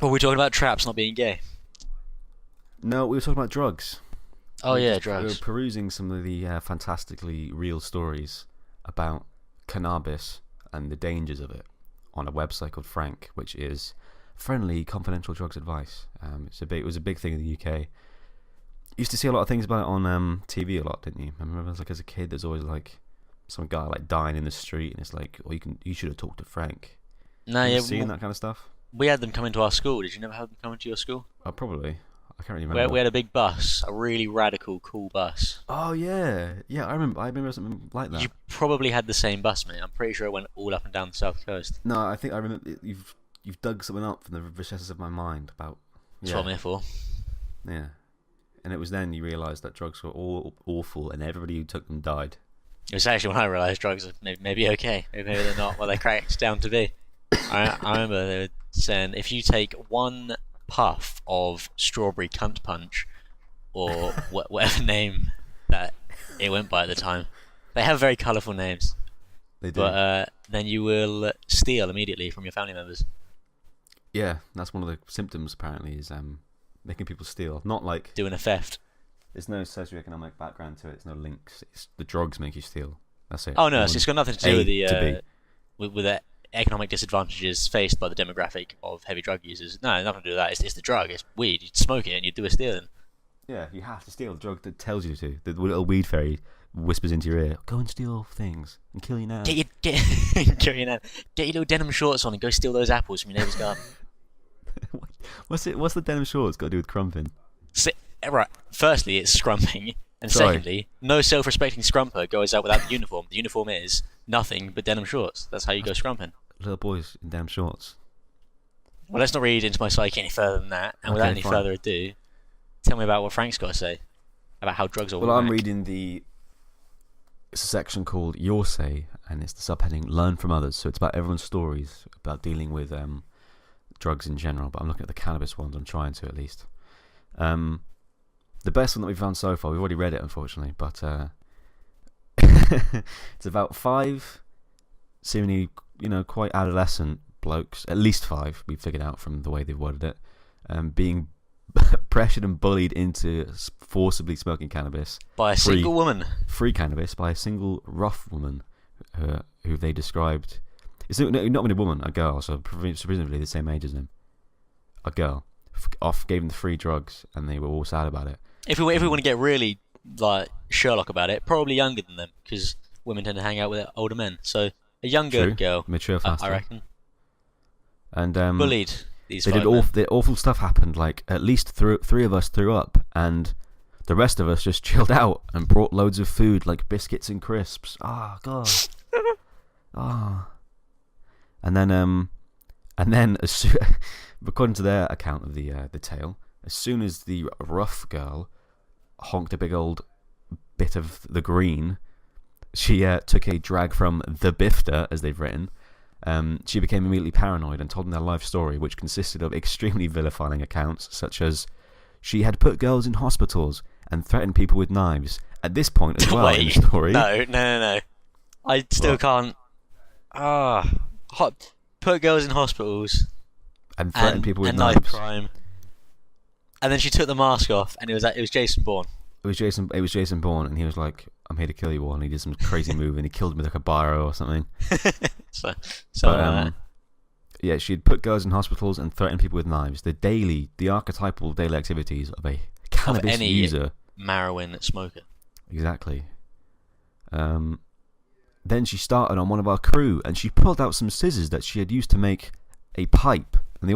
Well, we're talking about traps not being gay. No, we were talking about drugs. Oh yeah, We were drugs. perusing some of the fantastically real stories about cannabis and the dangers of it on a website called Frank, which is friendly, confidential drugs advice. It was a big thing in the UK. Used to see a lot of things about it on TV a lot, didn't you? I remember as a kid, there's always like some guy like dying in the street, and it's like, well, you should have talked to Frank. No, You yeah, ever seen that kind of stuff? we had them come into our school. Did you never have them come into your school? Oh, probably. I can't really We had, remember. we had a big bus, a really radical, cool bus. Oh yeah, yeah. I remember something like that. You probably had the same bus, mate. I'm pretty sure it went all up and down the south coast. No, I think I remember. You've dug something up from the recesses of my mind about. That's Yeah, what I'm here for. yeah. And it was then you realised that drugs were all awful, and everybody who took them died. It was actually when I realised drugs are maybe okay. Maybe they're not what they cracked down to be. I remember they were saying if you take one puff of strawberry cunt punch, or whatever name that it went by at the time, they have very colourful names, They do. but then you will steal immediately from your family members. Yeah, that's one of the symptoms apparently is making people steal. Not like Doing a theft. there's no socioeconomic background to it. There's no links. It's the drugs make you steal. That's it. Oh no, You it's want got nothing to do A with the to B. with the economic disadvantages faced by the demographic of heavy drug users. No, nothing to do with that. It's the drug. It's weed. You smoke it and you do a stealing. Yeah, you have to steal the drug that tells you to. The little weed fairy whispers into your ear, "Go and steal things and kill you now." Get your little denim shorts on and go steal those apples from your neighbour's garden. What's it? What's the denim shorts got to do with crumping? Si- right. Firstly, it's scrumping, and Sorry. secondly, no self-respecting scrumper goes out without the uniform. The uniform is nothing but denim shorts. That's how you go scrumping. Little boys in denim shorts. Well, let's not read into my psyche any further than that. And Okay, without any fine. further ado, tell me about what Frank's got to say about how drugs are. Well, I'm whack. reading it's a section called Your Say, and it's the subheading Learn from Others. So it's about everyone's stories about dealing with drugs in general, but I'm looking at the cannabis ones. I'm trying to, at least. The best one that we've found so far, we've already read it, unfortunately, but it's about 5 seemingly, quite adolescent blokes, at least 5, we figured out from the way they've worded it, being pressured and bullied into forcibly smoking cannabis, By a single woman. free cannabis, by a single rough woman who they described. It's not even a woman, a girl, so presumably the same age as him. A girl. Gave them the free drugs, and they were all sad about it. If we want to get really like Sherlock about it, probably younger than them because women tend to hang out with older men. So a younger True. girl, Mature faster. I reckon, And bullied these. they did five men. the awful stuff happened. Like at least 3 of us threw up, and the rest of us just chilled out and brought loads of food like biscuits and crisps. Ah, God. Ah. And then according to their account of the tale, as soon as the rough girl honked a big old bit of the green, she took a drag from the bifter, as they've written. She became immediately paranoid and told them their life story, which consisted of extremely vilifying accounts, such as she had put girls in hospitals and threatened people with knives. At this point as well in Wait, the story, no. I still What? can't. Put girls in hospitals and threatened and people with knife knives. crime, and then she took the mask off, and it was Jason Bourne. It was Jason Bourne, and he was like, "I'm here to kill you all," and he did some crazy move, and he killed him with like a biro or something. So But yeah, she'd put girls in hospitals and threatened people with knives. The archetypal daily activities of a cannabis any user. Marrowin smoker. Exactly. Then she started on one of our crew, and she pulled out some scissors that she had used to make a pipe. And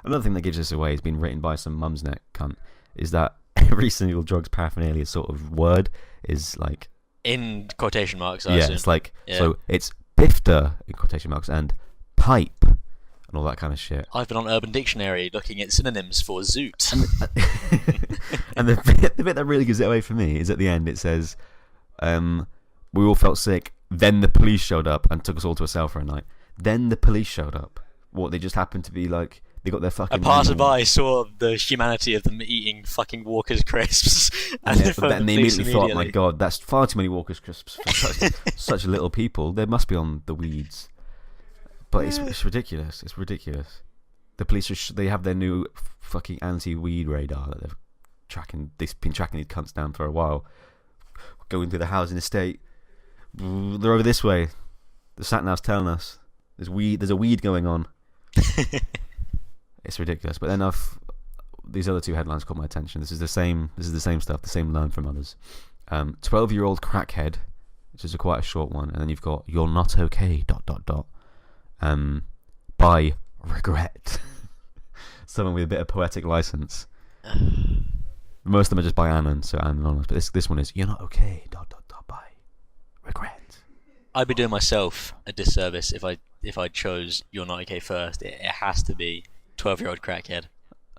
another thing that gives this away has been written by some mumsnet cunt, is that every single drugs paraphernalia sort of word is like In quotation marks, I yeah, assume. it's like Yeah. so it's bifter in quotation marks and pipe and all that kind of shit. I've been on Urban Dictionary looking at synonyms for zoot. And the bit that really gives it away for me is at the end. It says, "We all felt sick. Then the police showed up and took us all to a cell for a night. Then the police showed up. What? They just happened to be like they got their fucking. A passerby saw the humanity of them eating fucking Walker's crisps, And, they phoned and the they police immediately thought, "My God, that's far too many Walker's crisps for such little people. They must be on the weeds." But it's ridiculous. It's ridiculous. the police they have their new fucking anti-weed radar that they've been tracking these cunts down for a while, going through the housing estate. They're over this way. The sat nav's telling us there's a weed going on. It's ridiculous. But then these other two headlines caught my attention. This is the same stuff, the same learn from others. 12-year-old crackhead, which is quite a short one, and then you've got "You're not okay." ... by regret. Someone with a bit of poetic license. Most of them are just by Anon, so anonymous. But this one is "You're not okay ... by regret." I'd be doing myself a disservice if I chose "You're not okay" first. It has to be 12-year-old crackhead.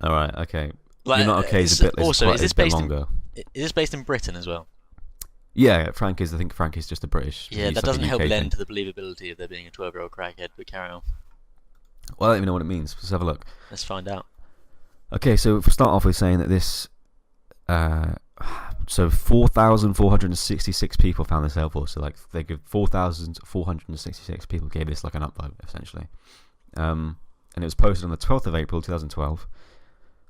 All right, okay. Like, "You're not okay" is a bit. Also, is this based longer? Is this based in Britain as well? Yeah, Frank is. I think Frank is just a British. Yeah, that doesn't help lend to the believability of there being a 12-year-old crackhead. But carry on. Well, I don't even know what it means. Let's have a look. Let's find out. Okay, so we'll start off with saying that this. So 4,466 people found this helpful. So like they give 4,466 people gave this like an upvote essentially, and it was posted on the 12th of April 2012.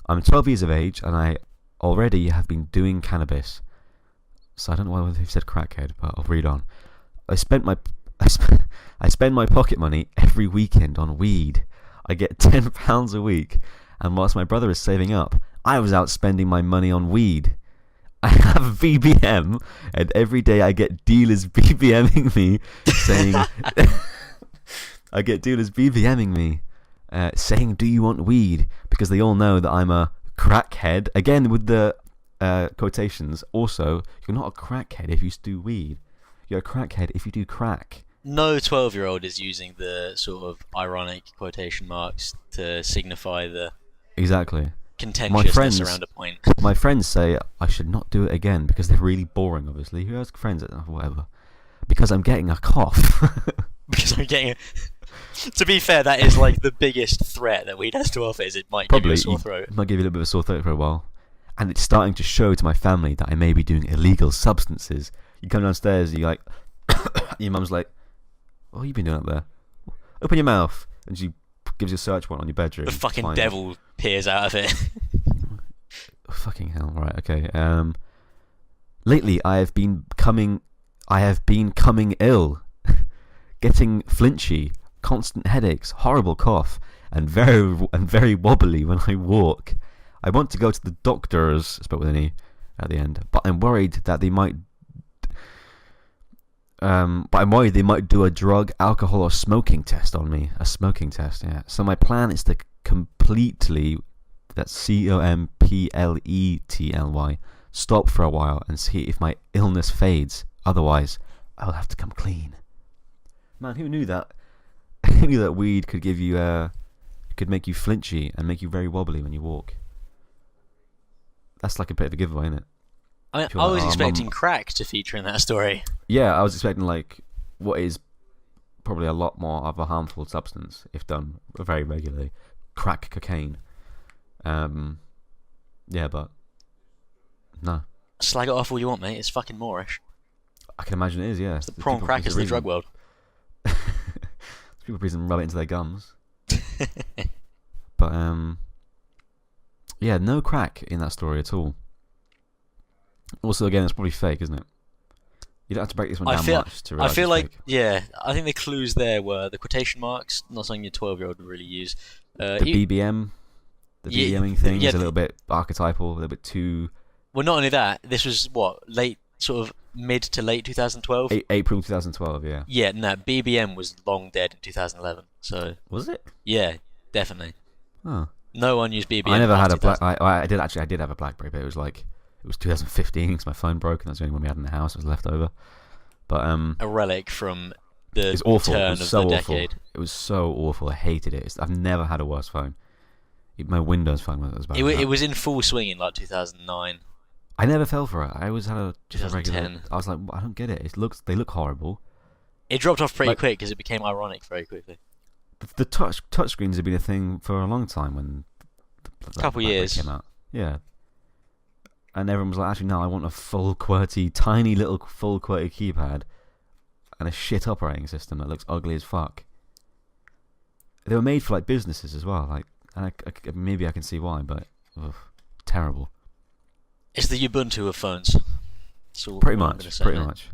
I'm 12 years of age and I already have been doing cannabis. So I don't know why they've said crackhead, but I'll read on. I spend my pocket money every weekend on weed. I get £10 a week, and whilst my brother is saving up, I was out spending my money on weed. I have a BBM, and every day I get dealers BBMing me saying, saying, "Do you want weed?" Because they all know that I'm a crackhead. Again with the quotations. Also, you're not a crackhead if you do weed. You're a crackhead if you do crack. No 12-year-old is using the sort of ironic quotation marks to signify the contentiousness around a point. My friends say I should not do it again because they're really boring, obviously. Who has friends that whatever? Because I'm getting a cough. Because I'm getting To be fair, that is like the biggest threat that weed has to offer, is it might give you a sore throat. It might give you a little bit of a sore throat for a while. And it's starting to show to my family that I may be doing illegal substances. You come downstairs, you're like... your mum's like, "What have you been doing up there? Open your mouth." And she gives you a search warrant on your bedroom. The fucking devil peers out of it. Fucking hell, right, okay. Lately I have been coming ill. Getting flinchy, constant headaches, horrible cough, and very wobbly when I walk. I want to go to the doctors, spelled with an E at the end, but I'm worried that they might do a drug, alcohol, or smoking test on me. A smoking test, yeah. So my plan is to completely, that's completely, stop for a while and see if my illness fades. Otherwise, I'll have to come clean. Man, who knew that? Who knew that weed could give you, could make you flinchy and make you very wobbly when you walk? That's like a bit of a giveaway, isn't it? I was expecting crack to feature in that story. Yeah, I was expecting like what is probably a lot more of a harmful substance if done very regularly, crack cocaine. Yeah, but no. Slag it off all you want, mate. It's fucking Moorish. I can imagine it is. Yeah, it's the prawn crackers of the drug world. People reason rub it into their gums. But yeah, no crack in that story at all. Also, again, it's probably fake, isn't it? You don't have to break this one down much to realise. I feel like, fake. yeah, I think the clues there were the quotation marks, not something your 12-year-old would really use. The BBM, the BBMing thing is a little bit archetypal, a little bit too... Well, not only that, this was, sort of mid to late 2012? April 2012, yeah. Yeah, no, BBM was long dead in 2011, so... Was it? Yeah, definitely. Oh. No one used BBM. I never had a black... I did have a BlackBerry, but it was like... It was 2015 because my phone broke and that's the only one we had in the house. It was left over. But a relic from the it's awful. turn it was of so the awful. decade. It was so awful. I hated it. I've never had a worse phone. My Windows phone was bad. It was in full swing in like 2009. I never fell for it. I always had a regular. I was like, I don't get it. They look horrible. It dropped off pretty quick because it became ironic very quickly. The touch screens have been a thing for a long time when a couple years came out. Yeah. And everyone was like, actually, no, I want a tiny little full QWERTY keypad and a shit operating system that looks ugly as fuck. They were made for like businesses as well. Like And maybe I can see why, but terrible. It's the Ubuntu of phones. Pretty much.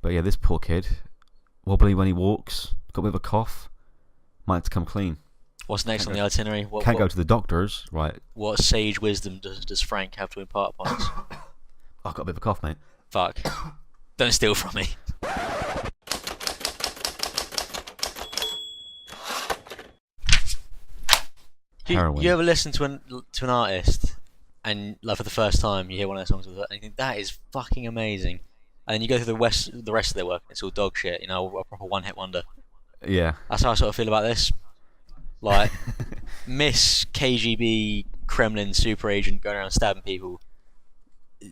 But yeah, this poor kid, wobbly when he walks, got a bit of a cough, might have to come clean. What's next on the itinerary? Can't go to the doctors, right? What sage wisdom does Frank have to impart upon us? I've got a bit of a cough, mate. Fuck. Don't steal from me. You ever listen to an artist and like for the first time you hear one of their songs and you think that is fucking amazing, and then you go through the rest of their work and it's all dog shit, you know, a proper one-hit wonder. Yeah. That's how I sort of feel about this. Like, Miss KGB Kremlin super agent going around stabbing people.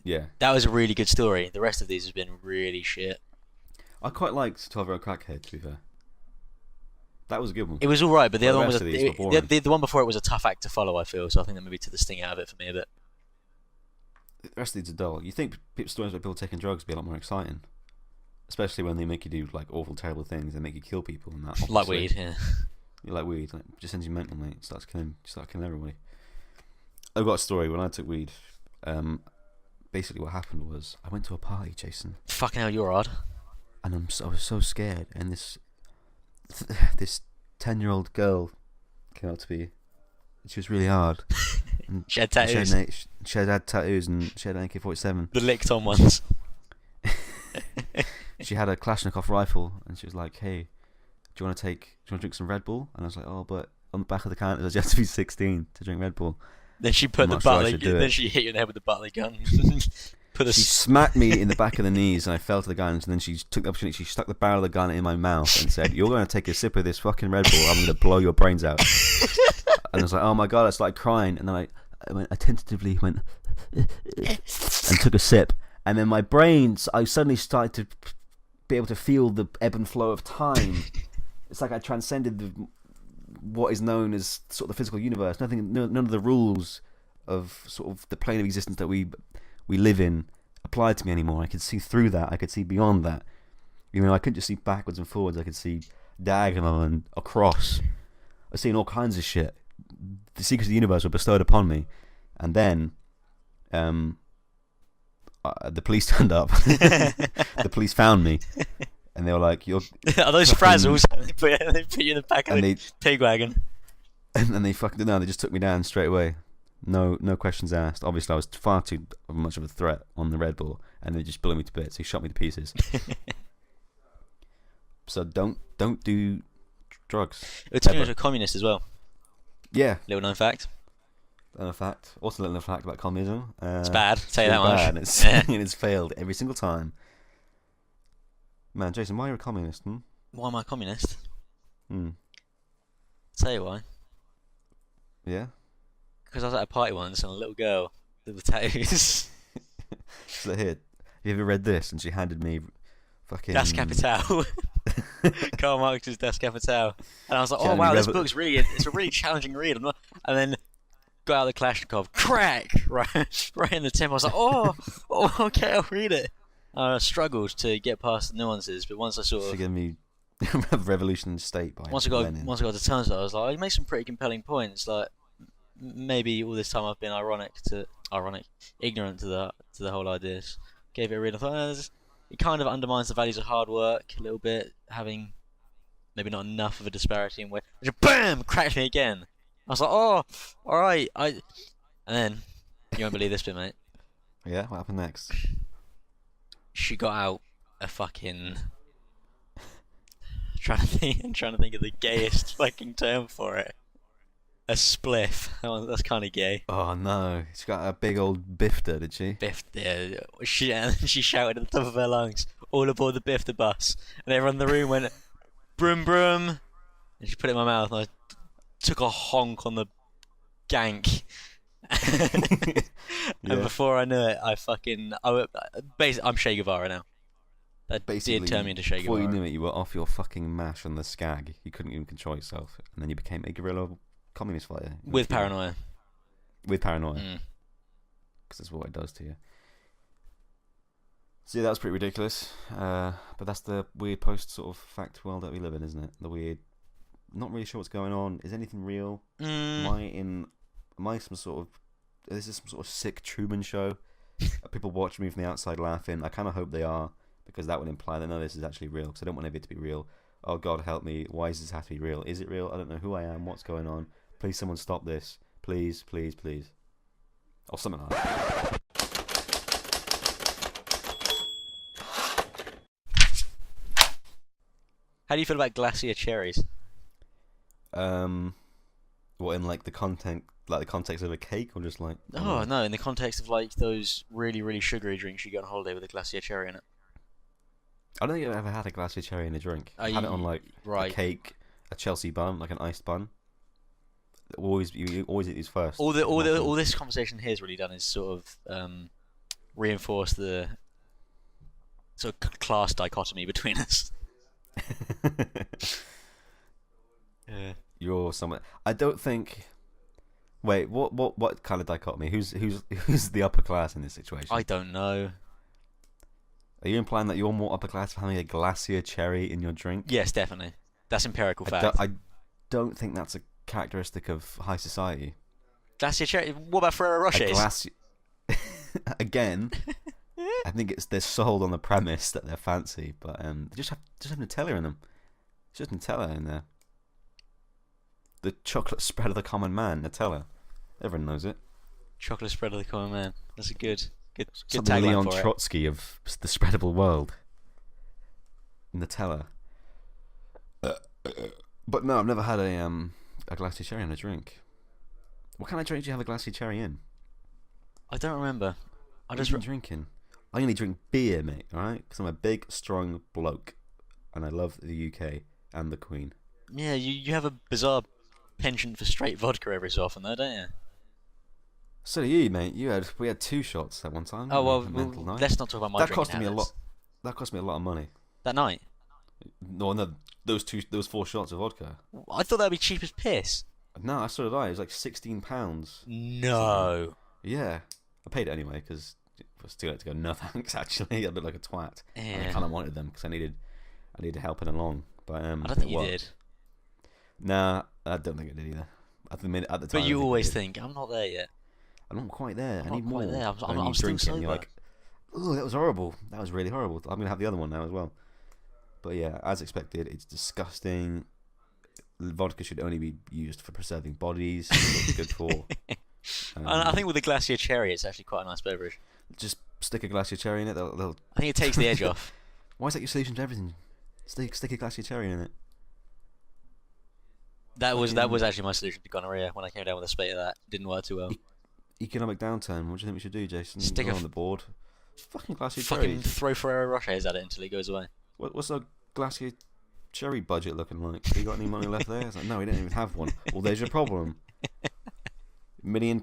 Yeah. That was a really good story. The rest of these has been really shit. I quite liked 12-Year-Old Crackhead, to be fair. That was a good one. It was alright, but the other one was the one before it was a tough act to follow, I feel, so I think that maybe took the sting out of it for me a bit. The rest of these are dull. You think stories about people taking drugs would be a lot more exciting. Especially when they make you do like awful, terrible things and make you kill people and that. Obviously. Like weed, yeah. You like weed, just sends you mental, mate. Start killing everybody. I've got a story. When I took weed, basically what happened was I went to a party, Jason. Fucking hell, you're odd. And I was so scared, and this 10-year-old girl came up to me. She was really hard. She had tattoos. She had tattoos and she had an AK-47. The licked on ones. She had a Kalashnikov rifle, and she was like, "Hey, do you want to drink some Red Bull?" And I was like, "Oh, but on the back of the can it says you have to be 16 to drink Red Bull." Then she put then she hit you in the head with the Butler gun. She smacked me in the back of the knees, and I fell to the ground. And then she took the opportunity. She stuck the barrel of the gun in my mouth and said, "You're going to take a sip of this fucking Red Bull. I'm going to blow your brains out." And I was like, "Oh my god!" I started crying, and then I tentatively went and took a sip, and then my brains, I suddenly started to be able to feel the ebb and flow of time. It's like I transcended what is known as sort of the physical universe. None of the rules of sort of the plane of existence that we live in applied to me anymore. I could see through that. I could see beyond that. You know, I couldn't just see backwards and forwards. I could see diagonal and across. I was seeing all kinds of shit. The secrets of the universe were bestowed upon me, and then the police turned up. The police found me, and they were like, "You're are those frazzles?" They put you in the back of the pig wagon, and then they just took me down straight away. No questions asked. Obviously, I was far too much of a threat on the Red Bull, and they just blew me to bits. He shot me to pieces. So don't do drugs. It turned me into a communist as well. Yeah. Little known fact. Also, little known fact about communism. It's bad. Tell you that much. And it's failed every single time. Man, Jason, why are you a communist? Why am I a communist? Tell you why. Yeah. Because I was at a party once and a little girl with tattoos. She's like, "Here, have you ever read this?" And she handed me fucking Das Kapital. Karl Marx's Das Kapital. And I was like, "Oh wow, this book's it's a really challenging read." And then got out the Kalashnikov, crack, right in the temple. I was like, "Oh, okay, I'll read it." I struggled to get past the nuances, but once I sort of forgive me, Revolution in State by once I got to terms with it, I was like, "You make some pretty compelling points." Like, maybe all this time I've been ignorant to the whole ideas. Gave it a read. I thought it kind of undermines the values of hard work a little bit, having maybe not enough of a disparity in where bam, cracked me again. I was like, "Oh, all right." And then you won't believe this bit, mate. Yeah, what happened next? She got out a fucking. I'm trying to think of the gayest fucking term for it. A spliff. That's kind of gay. Oh no, she got a big old bifter, did she? Bifter. She shouted at the top of her lungs, "All aboard the bifter bus!" And everyone in the room went, "Broom broom!" And she put it in my mouth, and I took a honk on the gank. And before I knew it, basically, I'm Che Guevara now. That did turn me into Che Guevara. Before you knew it, you were off your fucking mash on the skag. You couldn't even control yourself, and then you became a guerrilla communist fighter with paranoia. Because that's what it does to you. So yeah, that was pretty ridiculous. But that's the weird post sort of fact world that we live in, isn't it? The weird not really sure what's going on. Is anything real? Am I some sort of... Is this some sort of sick Truman show? Are people watching me from the outside laughing? I kind of hope they are, because that would imply that none of this is actually real, because I don't want it to be real. Oh, God, help me. Why does this have to be real? Is it real? I don't know who I am. What's going on? Please, someone stop this. Please, please, please. Or something like that. How do you feel about glacier cherries? What, in like the context of a cake, or just like? Oh no, in the context of like those really, really sugary drinks you get on holiday with a glacier cherry in it. I don't think I've ever had a glacier cherry in a drink. I had it on like a cake, a Chelsea bun, like an iced bun. You always eat these first. All this conversation here has really done is sort of reinforce the sort of class dichotomy between us. Yeah. You're someone. I don't think. Wait, what kind of dichotomy? Who's the upper class in this situation? I don't know. Are you implying that you're more upper class for having a glacier cherry in your drink? Yes, definitely. That's empirical fact. I don't think that's a characteristic of high society. Glacier cherry. What about Ferrero Rochers? Again, I think they're sold on the premise that they're fancy, but they just have Nutella in them. It's just Nutella in there. The chocolate spread of the common man, Nutella. Everyone knows it. Chocolate spread of the common man. That's a good Something tagline Leon for Trotsky of the spreadable world. Nutella. But no, I've never had a glacier cherry in a drink. What kind of drink do you have a glacier cherry in? I don't remember. What have you been drinking? I only drink beer, mate, alright? Because I'm a big, strong bloke. And I love the UK and the Queen. Yeah, you have a bizarre penchant for straight vodka every so often, though, don't you? So do you, mate. We had 2 shots at one time. Oh well, let's not talk about my drinking cost me a lot. That cost me a lot of money. That night? No, those 4 shots of vodka. I thought that'd be cheap as piss. No, so did I. It was like £16. No. Yeah, I paid it anyway because I was too late to go. No thanks. Actually, I looked like a twat. Yeah. And I kind of wanted them because I needed helping along. But I don't think you did. Nah, I don't think I did either. At the time. But you always think, I'm not there yet. I'm not quite there. I need more. I'm still drinking. sober. You're like, oh, that was horrible. That was really horrible. I'm gonna have the other one now as well. But yeah, as expected, it's disgusting. Vodka should only be used for preserving bodies. That's what it's good for. I think with the glacier cherry, it's actually quite a nice beverage. Just stick a glacier cherry in it. They'll... I think it takes the edge off. Why is that your solution to everything? Stick a glacier cherry in it. That was actually my solution to gonorrhea when I came down with a spate of that. Didn't work too well. Economic downturn. What do you think we should do, Jason? Stick on the board. Fucking glacier cherry. Fucking throw Ferrero Rochers at it until it goes away. What's our glacier cherry budget looking like? Have you got any money left there? It's like, no, we don't even have one. Well, there's your problem. £1 million.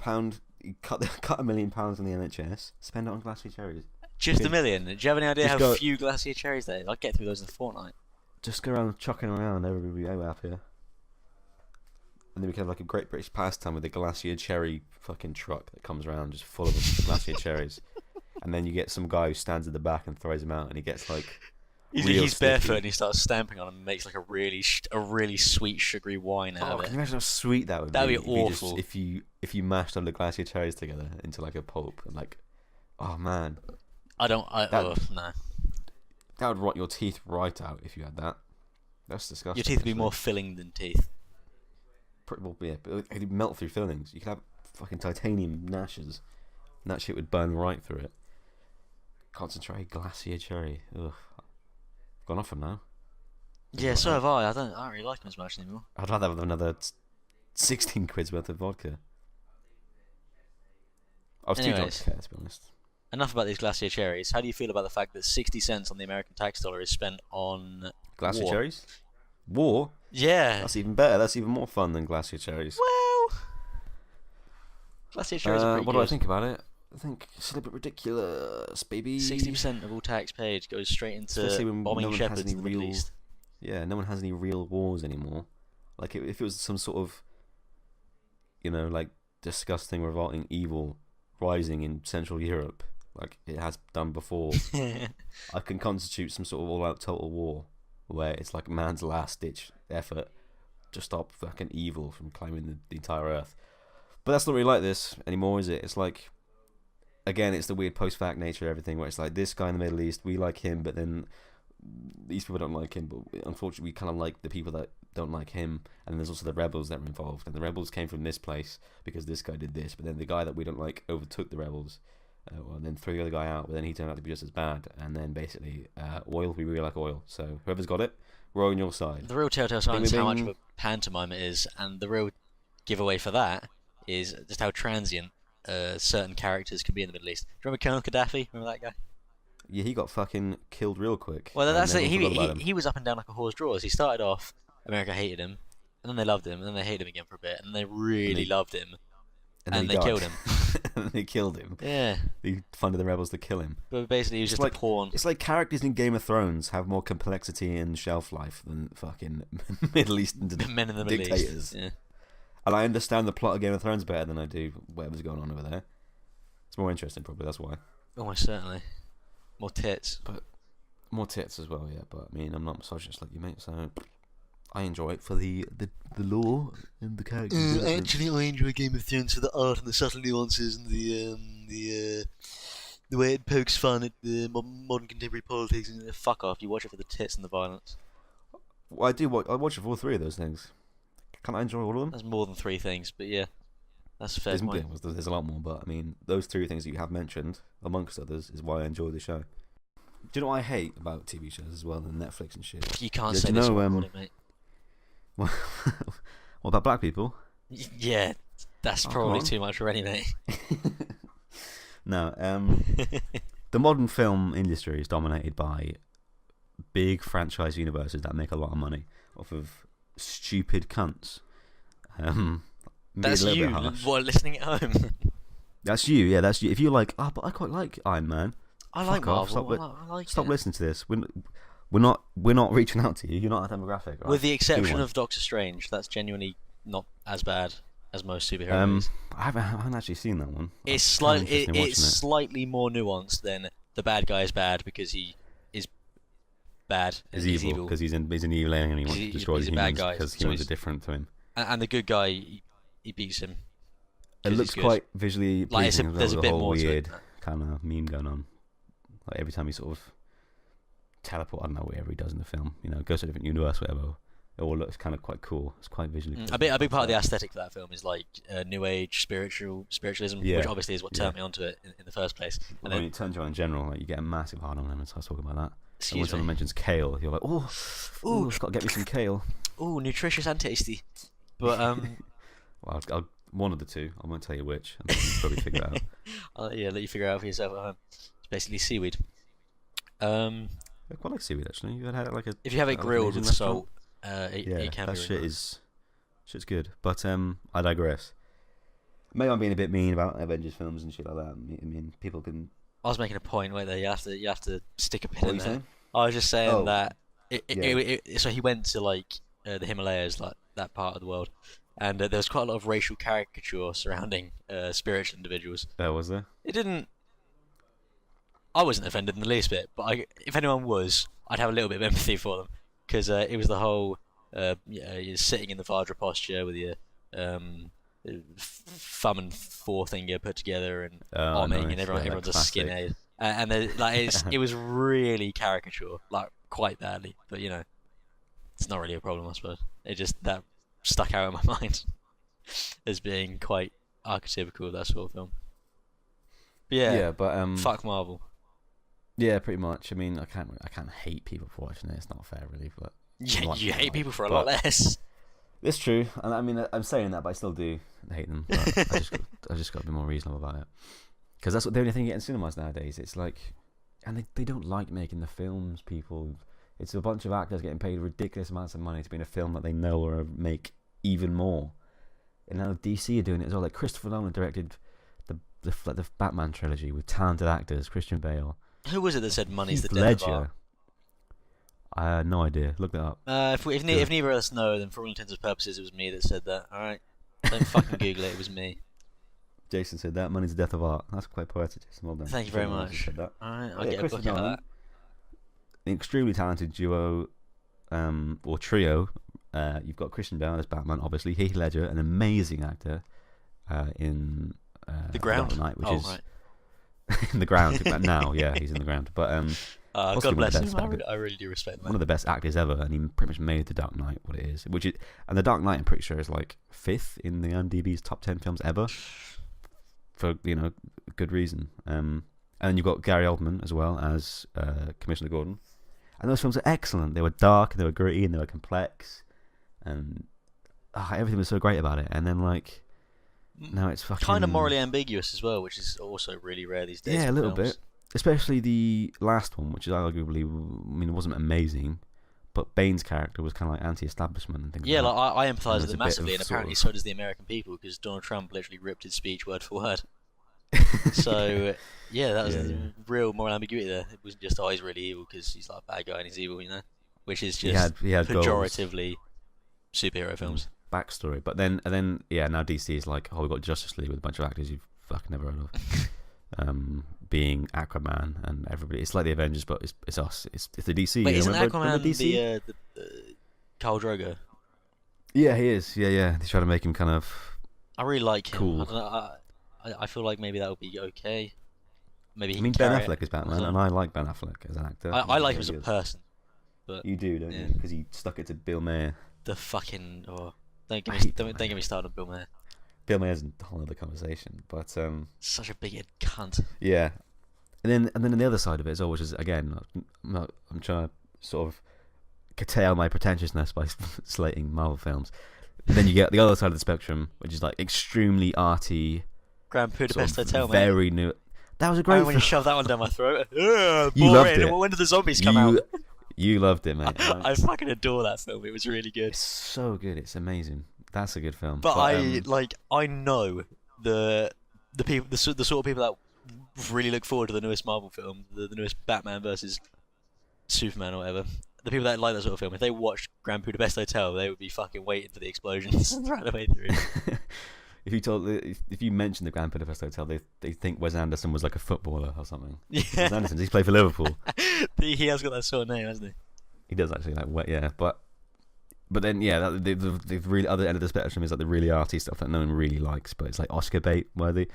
You cut £1 million in the NHS. Spend it on glacier cherries. Just $1 million. Do you have any idea how few glacier cherries there is? I'd get through those in a fortnight. Just go around chucking around. Everybody will be happier. And then we can have like a great British pastime with a glacier cherry fucking truck that comes around just full of glacier cherries. And then you get some guy who stands at the back and throws them out, and he gets like he's barefoot and he starts stamping on them and makes like a really sweet sugary wine out of it. Can you imagine how sweet that would be? That'd be awful. If you mashed all the glacier cherries together into like a pulp and like, oh man. No. That would rot your teeth right out if you had that. That's disgusting. Your teeth would be more filling than teeth. Well, yeah, but it'd melt through fillings. You could have fucking titanium gnashes, and that shit would burn right through it. Concentrated glacier cherry. Ugh. I've gone off them now. Yeah, so have I. I don't really like them as much anymore. I'd rather have another 16 quid's worth of vodka. I was too drunk to care, to be honest. Enough about these glacier cherries. How do you feel about the fact that 60 cents on the American tax dollar is spent on glacier cherries? War? Yeah. That's even better. That's even more fun than glacier cherries. Well, glacier cherries are pretty what good. do I think about it? I think it's a little bit ridiculous, baby. 60% of all tax paid goes straight into bombing shepherds in the Middle East. Yeah, no one has any real wars anymore. Like, if it was some sort of, like, disgusting, revolting evil rising in Central Europe, like it has done before, I can constitute some sort of all-out total war, where it's like man's last-ditch effort to stop fucking evil from claiming the entire Earth. But that's not really like this anymore, is it? It's like, again, it's the weird post-fact nature of everything, where it's like, this guy in the Middle East, we like him, but then these people don't like him, but unfortunately we kind of like the people that don't like him, and then there's also the rebels that were involved, and the rebels came from this place because this guy did this, but then the guy that we don't like overtook the rebels, and then threw the other guy out, but then he turned out to be just as bad, and then basically, oil, we really like oil, so whoever's got it, we're on your side. The real telltale sign is how much of a pantomime it is, and the real giveaway for that is just how transient certain characters can be in the Middle East. Do you remember Colonel Gaddafi? Remember that guy? Yeah, he got fucking killed real quick. Well, that's it. He was up and down like a horse draws. He started off, America hated him, and then they loved him, and then they hated him again for a bit, and they really loved him, and they killed him. And they killed him. Yeah. They funded the rebels to kill him. But basically, he was just a pawn. It's like characters in Game of Thrones have more complexity and shelf life than fucking Middle Eastern men in the Middle dictators. East. Yeah. And I understand the plot of Game of Thrones better than I do whatever's going on over there. It's more interesting, probably. That's why. Almost certainly. More tits. But more tits as well, yeah. But I mean, I'm not misogynist like you, mate. So I enjoy it for the lore and the characters. Actually, I enjoy Game of Thrones for the art and the subtle nuances and the way it pokes fun at the modern contemporary politics. And fuck off! You watch it for the tits and the violence. Well, I do. I watch it for all three of those things. Can I enjoy all of them? That's more than three things, but yeah, that's a fair point. There's a lot more, but I mean, those three things that you have mentioned, amongst others, is why I enjoy the show. Do you know what I hate about TV shows as well, and Netflix and shit? You can't say this on it, mate. What about black people? Yeah, that's probably too much already, mate. No, the modern film industry is dominated by big franchise universes that make a lot of money off of stupid cunts. That's you. What, listening at home? That's you. Yeah, that's you. If you're like, but I quite like Iron Man. I like Marvel. I like Stop listening to this. We're not reaching out to you. You're not a demographic, right? With the exception of Doctor Strange, that's genuinely not as bad as most superhero movies. I haven't actually seen that one. It's slightly more nuanced than the bad guy is bad because he is bad. He's evil because he's an evil alien and he wants to destroy the humans because humans are different to him. And the good guy, he beats him. It looks quite visually pleasing. There's a bit more weird kind of meme going on. Like every time he sort of teleport, I don't know, whatever he does in the film, goes to a different universe, whatever. It all looks kind of quite cool. It's quite visually pleasing. A big part of the aesthetic for that film is like New Age spiritualism, which obviously is what turned me onto it in the first place. And then it turns you on in general. Like you get a massive hard on him and starts talking about that. And when someone mentions kale, you're like, ooh, got to get me some kale. Ooh, nutritious and tasty. But well, I'll one of the two. I won't tell you which. And you can probably figure it out. I'll let you figure it out for yourself at home. It's basically seaweed. I quite like seaweed actually. You had it like if you have it grilled with salt, it can that be shit is shit's good. But I digress. Maybe I'm being a bit mean about Avengers films and shit like that. I mean, people can. I was making a point where you have to stick a pin in there. I was just saying that. So he went to like the Himalayas, like that part of the world, and there was quite a lot of racial caricature surrounding spiritual individuals. Was there? It didn't. I wasn't offended in the least bit, but if anyone was, I'd have a little bit of empathy for them because it was the whole you're sitting in the Vajra posture with your thumb and forefinger put together and bombing, and everyone's a skinhead, and it was really caricature, like quite badly. But it's not really a problem, I suppose. It just that stuck out in my mind as being quite archetypical of that sort of film. But but fuck Marvel. Yeah, pretty much. I mean, I can't hate people for watching it. It's not fair, really. But you hate people for a lot less. It's true, and I mean, I'm saying that, but I still do hate them. But I just got to be more reasonable about it, because that's the only thing you get in cinemas nowadays. It's like, and they don't like making the films. People, it's a bunch of actors getting paid ridiculous amounts of money to be in a film that they know will make even more. And now DC are doing it as well. Like Christopher Nolan directed the Batman trilogy with talented actors, Christian Bale. Who was it that said money's the death of art? I had no idea. Look that up. If neither of us know, then for all intents and purposes, it was me that said that. All right, don't fucking Google it. It was me. Jason said that. Money's the death of art. That's quite poetic, Jason. Well done. Thank you very much. Said that. All right, I'll get a book out of that. An extremely talented duo, or trio, you've got Christian Bale as Batman, obviously. Heath Ledger, an amazing actor in The Ground. Dark Knight, which is right. in The Ground now. Yeah, he's in The Ground. But God bless him. I really do respect that. One of the best actors ever, and he pretty much made The Dark Knight what it is. And The Dark Knight, I'm pretty sure, is like 5th in the IMDb's top 10 films ever, for good reason. And then you've got Gary Oldman as well as Commissioner Gordon, and those films are excellent. They were dark, and they were gritty, and they were complex, and everything was so great about it. And then now it's fucking kind of morally ambiguous as well, which is also really rare these days. Yeah, a little films. bit. Especially the last one, which is arguably, it wasn't amazing, but Bane's character was kind of like anti-establishment and things. Yeah, like that. I empathise with it massively, and sort apparently so does the American people, because Donald Trump literally ripped his speech word for word. So yeah, that was real moral ambiguity there. It wasn't just he's really evil because he's like a bad guy and he's evil, which is just he had pejoratively superhero films. Backstory, but then now DC is like, we've got Justice League with a bunch of actors you've fucking never heard of. Being Aquaman and everybody, it's like the Avengers, but it's us. It's the DC. But isn't remember Aquaman DC? the Khal Drogo? Yeah, he is. Yeah. They try to make him kind of. I really like him. Cool. I don't know, I feel like maybe that would be okay. Maybe Ben Affleck is Batman, and I like Ben Affleck as an actor. I like him as a person, but you do, don't you? Because he stuck it to Bill Maher. The fucking don't get me started on Bill Maher. Bill Maher's a whole other conversation, but such a big-head cunt. Yeah, and then on the other side of it is always, again, I'm trying to sort of curtail my pretentiousness by slating Marvel films. And then you get the other side of the spectrum, which is like extremely arty. Grand Budapest Hotel, very new. That was a great. When you shoved that one down my throat, you loved it. When did the zombies come out? You loved it, mate. I fucking adore that film. It was really good. It's so good. It's amazing. That's a good film. But I know the people, the sort of people that really look forward to the newest Marvel film, the newest Batman versus Superman or whatever. The people that like that sort of film, if they watched Grand Budapest Hotel, they would be fucking waiting for the explosions right the way through. If you mention the Grand Budapest Hotel, they think Wes Anderson was like a footballer or something. Yeah. Wes Anderson, he's played for Liverpool. He has got that sort of name, hasn't he? He does actually, but then the really other end of the spectrum is like the really arty stuff that no one really likes, but it's like Oscar bait worthy,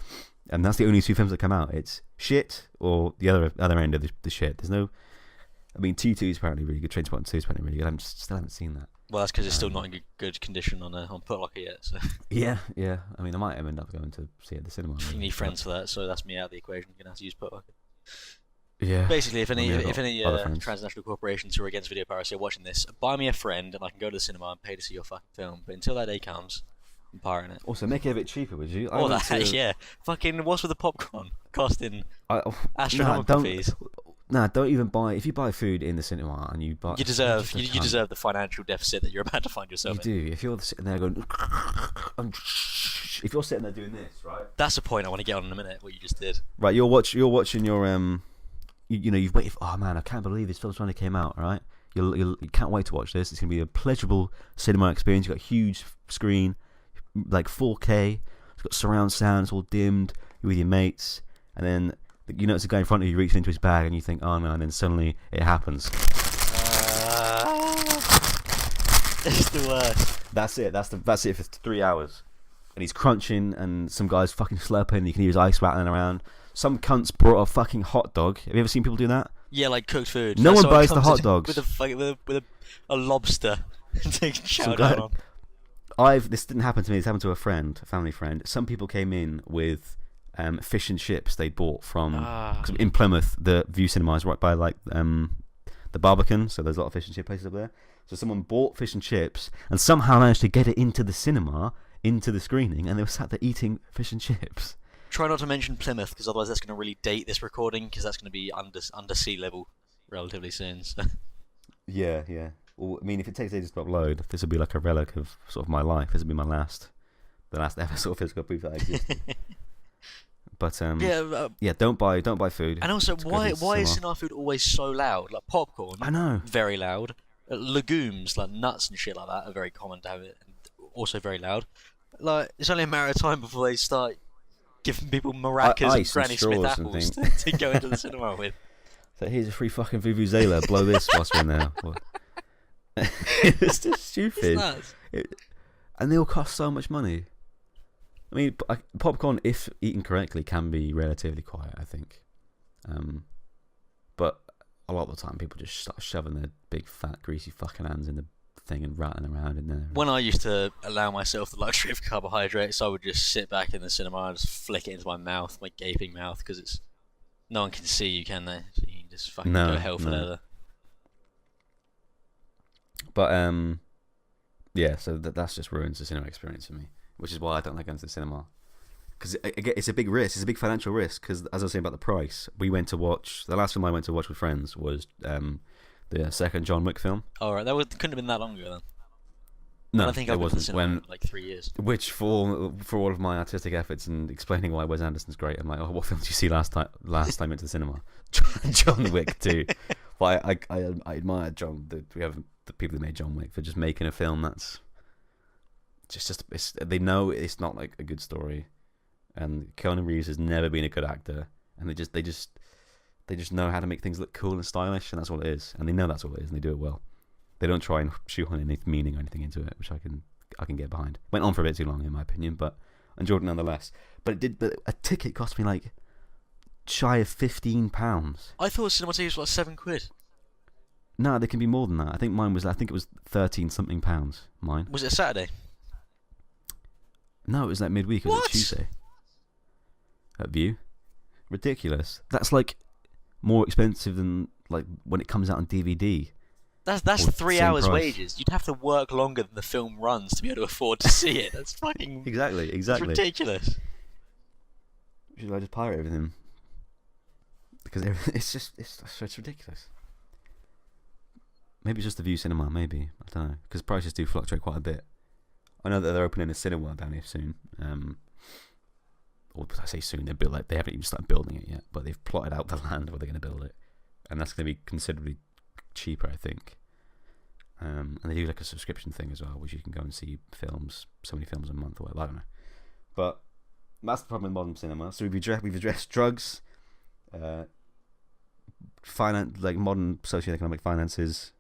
and that's the only two films that come out. It's shit or the other end of the shit. There's no. I mean, T2 is apparently really good. Trainspotting 2 is apparently really good. I still haven't seen that. Well, that's because it's still not in good condition on Putlocker yet. So. Yeah. I mean, I might end up going to see it at the cinema. You need friends for that, so that's me out of the equation. You're gonna have to use Putlocker. Yeah. Basically, if any transnational corporations who are against video piracy are watching this, buy me a friend and I can go to the cinema and pay to see your fucking film. But until that day comes, I'm pirating it. Also, make it a bit cheaper, would you? Yeah. Fucking, what's with the popcorn costing astronomical fees? Nah, don't even buy. If you buy food in the cinema and you buy, you deserve the financial deficit that you're about to find yourself in. You do. If you're sitting there going, if you're sitting there doing this, right? That's the point I want to get on in a minute. What you just did. Right, you're watching your you've waited. Oh man, I can't believe this film finally came out. Right, you can't wait to watch this. It's gonna be a pleasurable cinema experience. You've got a huge screen, like 4K. It's got surround sound. It's all dimmed. You're with your mates, and then. It's a guy in front of you reaching into his bag, and you think, "Oh no!" And then suddenly it happens. It's the worst. That's it. That's it for 3 hours, and he's crunching, and some guy's fucking slurping. You can hear his ice rattling around. Some cunts brought a fucking hot dog. Have you ever seen people do that? Yeah, like cooked food. No one buys the hot dogs with a lobster to chow down on. This didn't happen to me. This happened to a family friend. Some people came in with. Fish and chips they bought from in Plymouth. The View Cinema is right by the Barbican, so there's a lot of fish and chip places up there. So someone bought fish and chips and somehow managed to get it into the cinema, into the screening, and they were sat there eating fish and chips. Try not to mention Plymouth, because otherwise that's going to really date this recording, because that's going to be under sea level relatively soon. So. Yeah. Well, I mean, if it takes ages to upload, this will be like a relic of sort of my life. This will be the last ever sort of physical proof that I existed. But don't buy food. And also, why is cinema food always so loud? Like popcorn, I know, very loud. Legumes like nuts and shit like that are very common to have it, and also very loud. Like it's only a matter of time before they start giving people maracas and Granny Smith apples to go into the cinema with. So here's a free fucking vuvuzela. Blow this whilst we're in there. It's just stupid. It's nuts. And they all cost so much money. I mean, popcorn, if eaten correctly, can be relatively quiet, I think. But a lot of the time, people just start shoving their big, fat, greasy fucking hands in the thing and rattling around in there. When I used to allow myself the luxury of carbohydrates, I would just sit back in the cinema and just flick it into my mouth, my gaping mouth, because no one can see you, can they? So you can just fucking go hell for leather. But yeah, so that's just ruins the cinema experience for me, which is why I don't like going to the cinema. Because it's a big risk. It's a big financial risk. Because as I was saying about the price, we went to watch the last film I went to watch with friends was the second John Wick film. Oh, right. Couldn't have been that long ago then. No, I think I've been to the cinema in like 3 years. Which for all of my artistic efforts and explaining why Wes Anderson's great, I'm like, oh, what film did you see last time I went to the cinema? John Wick 2. But I admire we have the people who made John Wick for just making a film that's just they know it's not like a good story, and Keanu Reeves has never been a good actor, and they just know how to make things look cool and stylish, and that's all it is, and they know that's all it is, and they do it well. They don't try and shoehorn any meaning or anything into it, which I can get behind. Went on for a bit too long in my opinion, but enjoyed it nonetheless. But a ticket cost me like shy of £15. I thought cinema tickets were like £7. No, they can be more than that. I think it was 13 something pounds. Mine. Was it a Saturday? No, it was like midweek. It was a Tuesday. At View. Ridiculous. That's like more expensive than like when it comes out on DVD. That's 3 hours' wages. You'd have to work longer than the film runs to be able to afford to see it. That's fucking exactly. It's ridiculous. Should I just pirate everything? Because it's ridiculous. Maybe it's just the View Cinema. Maybe, I don't know, because prices do fluctuate quite a bit. I know that they're opening a cinema down here soon. Or I say soon, they haven't even started building it yet, but they've plotted out the land where they're going to build it, and that's going to be considerably cheaper, I think. And they do like a subscription thing as well, which you can go and see films, so many films a month or whatever. I don't know, but that's the problem with modern cinema. So we've addressed drugs, like modern socioeconomic finances,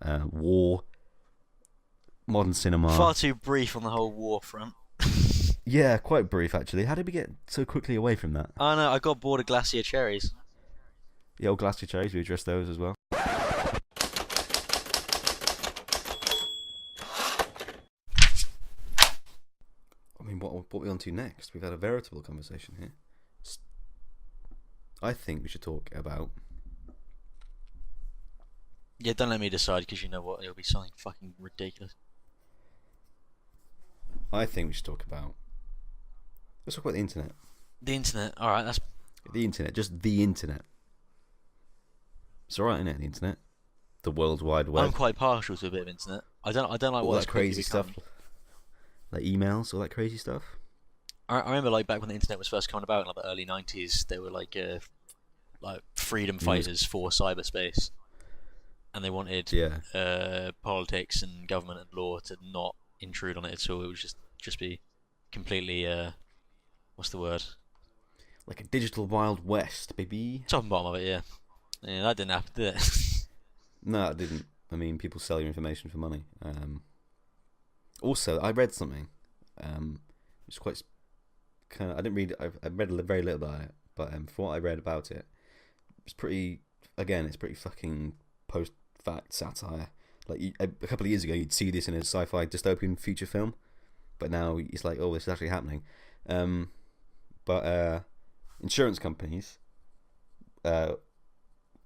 war, modern cinema. Far too brief on the whole war front. Yeah, quite brief actually. How did we get so quickly away from that? Oh no, I got bored of glacier cherries. The old glacier cherries, we addressed those as well. I mean, what are we on to next? We've had a veritable conversation here. I think we should talk about... Yeah, don't let me decide, because you know what, it'll be something fucking ridiculous. I think we should talk about... Let's talk about the internet. The internet, alright, that's... The internet, just the internet. It's alright, isn't it, the internet? The World Wide Web. I'm quite partial to a bit of internet. I don't like all what that crazy stuff. Like emails, all that crazy stuff. I remember like back when the internet was first coming about in like the early 90s, there were like freedom fighters for cyberspace, and they wanted politics and government and law to not intrude on it at all. It would just be completely what's the word? Like a digital Wild West, baby. Top and bottom of it, yeah. Yeah, that didn't happen, did it? No, it didn't. I mean, people sell your information for money. Also, I read something. It's quite kind of. I didn't read. I read very little about it, but from what I read about it, it's pretty. Again, it's pretty fucking post-fact satire. Like a couple of years ago, you'd see this in a sci-fi dystopian future film, but now it's like, oh, this is actually happening. But insurance companies will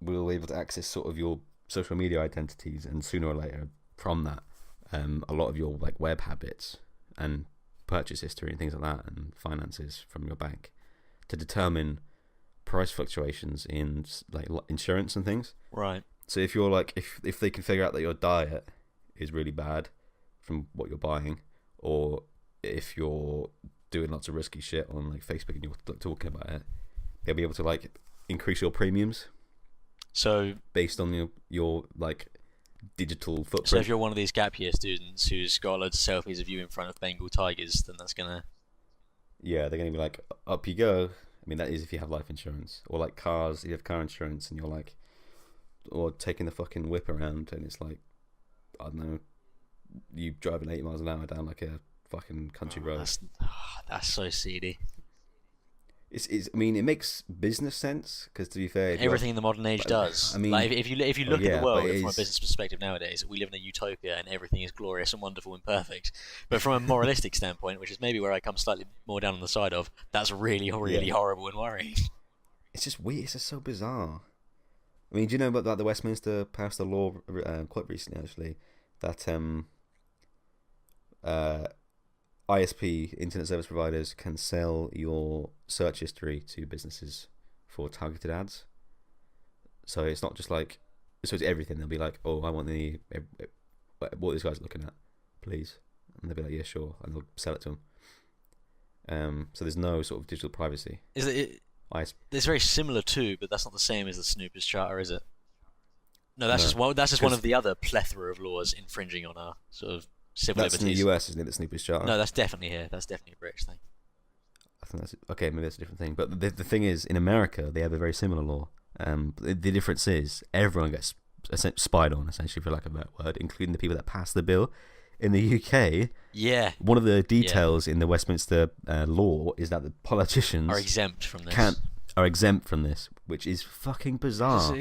be able to access sort of your social media identities, and sooner or later, from that, a lot of your like web habits and purchase history and things like that, and finances from your bank, to determine price fluctuations in like insurance and things. Right. So if you're like, if they can figure out that your diet is really bad from what you're buying, or if you're doing lots of risky shit on like Facebook and you're talking about it, they'll be able to like increase your premiums. So based on your like digital footprint. So if you're one of these gap year students who's got loads of selfies of you in front of Bengal tigers, then that's gonna... Yeah, they're gonna be like, up you go. I mean, that is if you have life insurance, or like cars. You have car insurance, and you're like, or taking the fucking whip around, and it's like I don't know, you driving 80 miles an hour down like a fucking country road. That's so seedy. I mean, it makes business sense because, to be fair, Everything in the modern age does. I mean, like if you look at the world but from a business perspective nowadays, we live in a utopia and everything is glorious and wonderful and perfect. But from a moralistic standpoint, which is maybe where I come slightly more down on the side of, that's really, really horrible and worrying. It's just weird. It's just so bizarre. I mean, do you know about the Westminster passed a law quite recently, actually, that ISP, internet service providers, can sell your search history to businesses for targeted ads. So it's not just like, so it's everything. They'll be like, oh, I want what this guy's looking at, please. And they'll be like, yeah, sure. And they'll sell it to them. So there's no sort of digital privacy. It's very similar to, but that's not the same as the Snoopers Charter, is it? No, that's just one of the other plethora of laws infringing on our sort of civil liberties. That's in the US, isn't it, the Snoopers Charter? No, that's definitely here. That's definitely a British thing. I think that's okay. Maybe that's a different thing. But the thing is, in America, they have a very similar law. The difference is everyone gets spied on, essentially, for lack of a better word, including the people that pass the bill. In the UK, one of the details in the Westminster law is that the politicians are exempt from this. Which is fucking bizarre.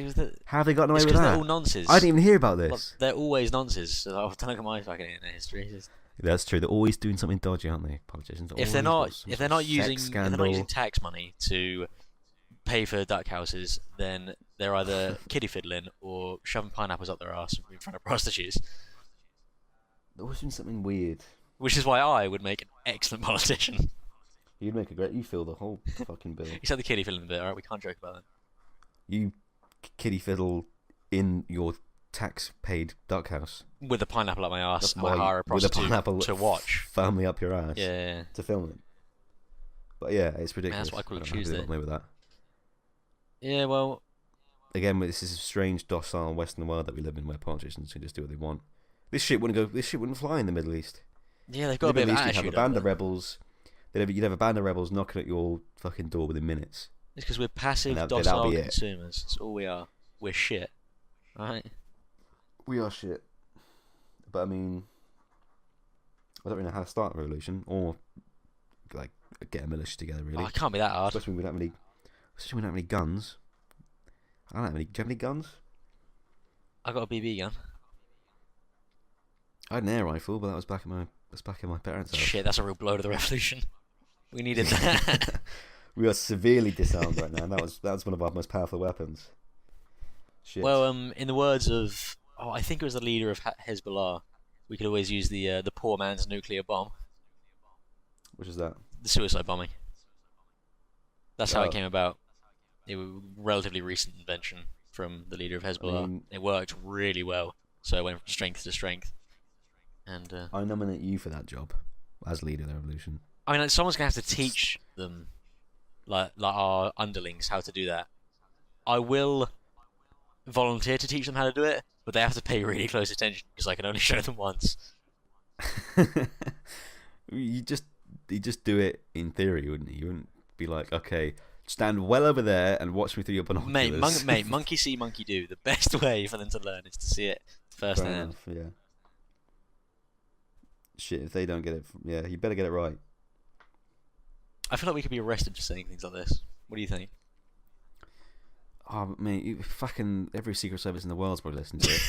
How have they gotten away with that? They're all nonsense. I didn't even hear about this. Well, they're always nonsense. So I don't look at my fucking internet history. That's true. They're always doing something dodgy, aren't they? Politicians. If they're not using tax money to pay for duck houses, then they're either kiddie fiddling or shoving pineapples up their arse in front of prostitutes. They're always doing something weird. Which is why I would make an excellent politician. You'd make a great. You fill the whole fucking bill. Except the kiddie fiddling bit. All right, we can't joke about that. You kiddie fiddle in your tax-paid duck house with a pineapple up my ass. I hire a prostitute to watch. Firmly up your ass. Yeah. To film it. But yeah, it's ridiculous. That's what I call it Tuesday. Tuesday. With that. Yeah, well. Again, this is a strange, docile Western world that we live in, where politicians can just do what they want. This shit wouldn't fly in the Middle East. Yeah, they've got a bit of attitude. You'd have a band of rebels. You'd have a band of rebels knocking at your fucking door within minutes. It's because we're passive, docile consumers. That's all we are. We're shit. Right? We are shit. But I mean, I don't really know how to start a revolution or like get a militia together. Really, it can't be that hard. Especially when we don't have any guns. I don't have any. Do you have any guns? I got a BB gun. I had an air rifle, but that was back in my parents' house. Shit, that's a real blow to the revolution. We needed that. We are severely disarmed right now, and that was one of our most powerful weapons. Shit. Well, in the words of, I think it was the leader of Hezbollah, we could always use the poor man's nuclear bomb. Which is that? The suicide bombing. That's how it came about. It was a relatively recent invention from the leader of Hezbollah. I mean, it worked really well, so it went from strength to strength. And I nominate you for that job as leader of the revolution. I mean, someone's gonna have to teach them, like our underlings, how to do that. I will volunteer to teach them how to do it, but they have to pay really close attention because I can only show them once. You just do it in theory, wouldn't you? You wouldn't be like, okay, stand well over there and watch me through your binoculars. Mate, monkey see, monkey do. The best way for them to learn is to see it firsthand. Yeah. Shit, if they don't get it, yeah, you better get it right. I feel like we could be arrested for saying things like this. What do you think? Oh, mate, fucking every secret service in the world's probably listening to it.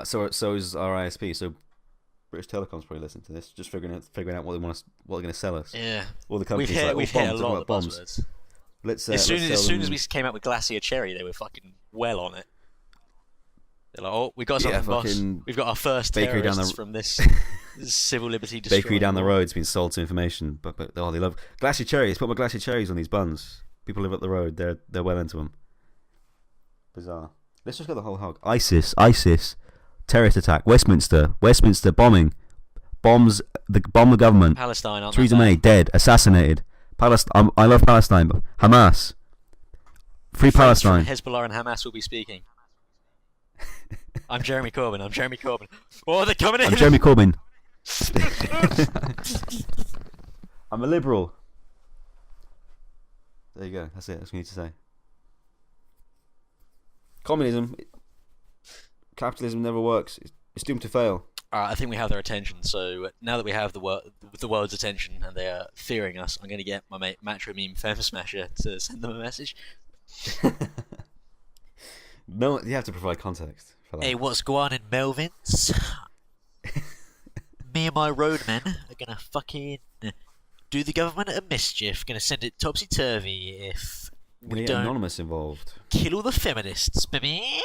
So is our ISP. So British Telecom's probably listening to this, just figuring out what they're going to sell us. Yeah. All the companies we've hit a lot of buzzwords. As soon as we came out with Glacier Cherry, they were fucking well on it. They're like, oh, we got something, boss. We've got our first bakery terrorists from this civil liberty destroyer. Bakery down the road's been sold to information, but they love Glacier Cherries. Put my Glacier Cherries on these buns. People live up the road. They're well into them. Bizarre. Let's just go the whole hog. ISIS, terrorist attack, Westminster bombing, bomb the government. Palestine, Theresa May dead, assassinated. Palestine. I love Palestine. Hamas, free Palestine. Hezbollah and Hamas will be speaking. I'm Jeremy Corbyn. Oh, they're coming in. I'm Jeremy Corbyn. I'm a liberal. There you go. That's it. That's what you need to say. Communism Capitalism never works. It's doomed to fail. I think we have their attention. So now that we have the world's attention and they are fearing us, I'm going to get my mate Macho Meme Fem Smasher to send them a message. No, you have to provide context for that. Hey, what's going on in Melvin's? Me and my roadmen are going to fucking do the government a mischief. Going to send it topsy-turvy if we don't Anonymous involved. kill all the feminists, baby.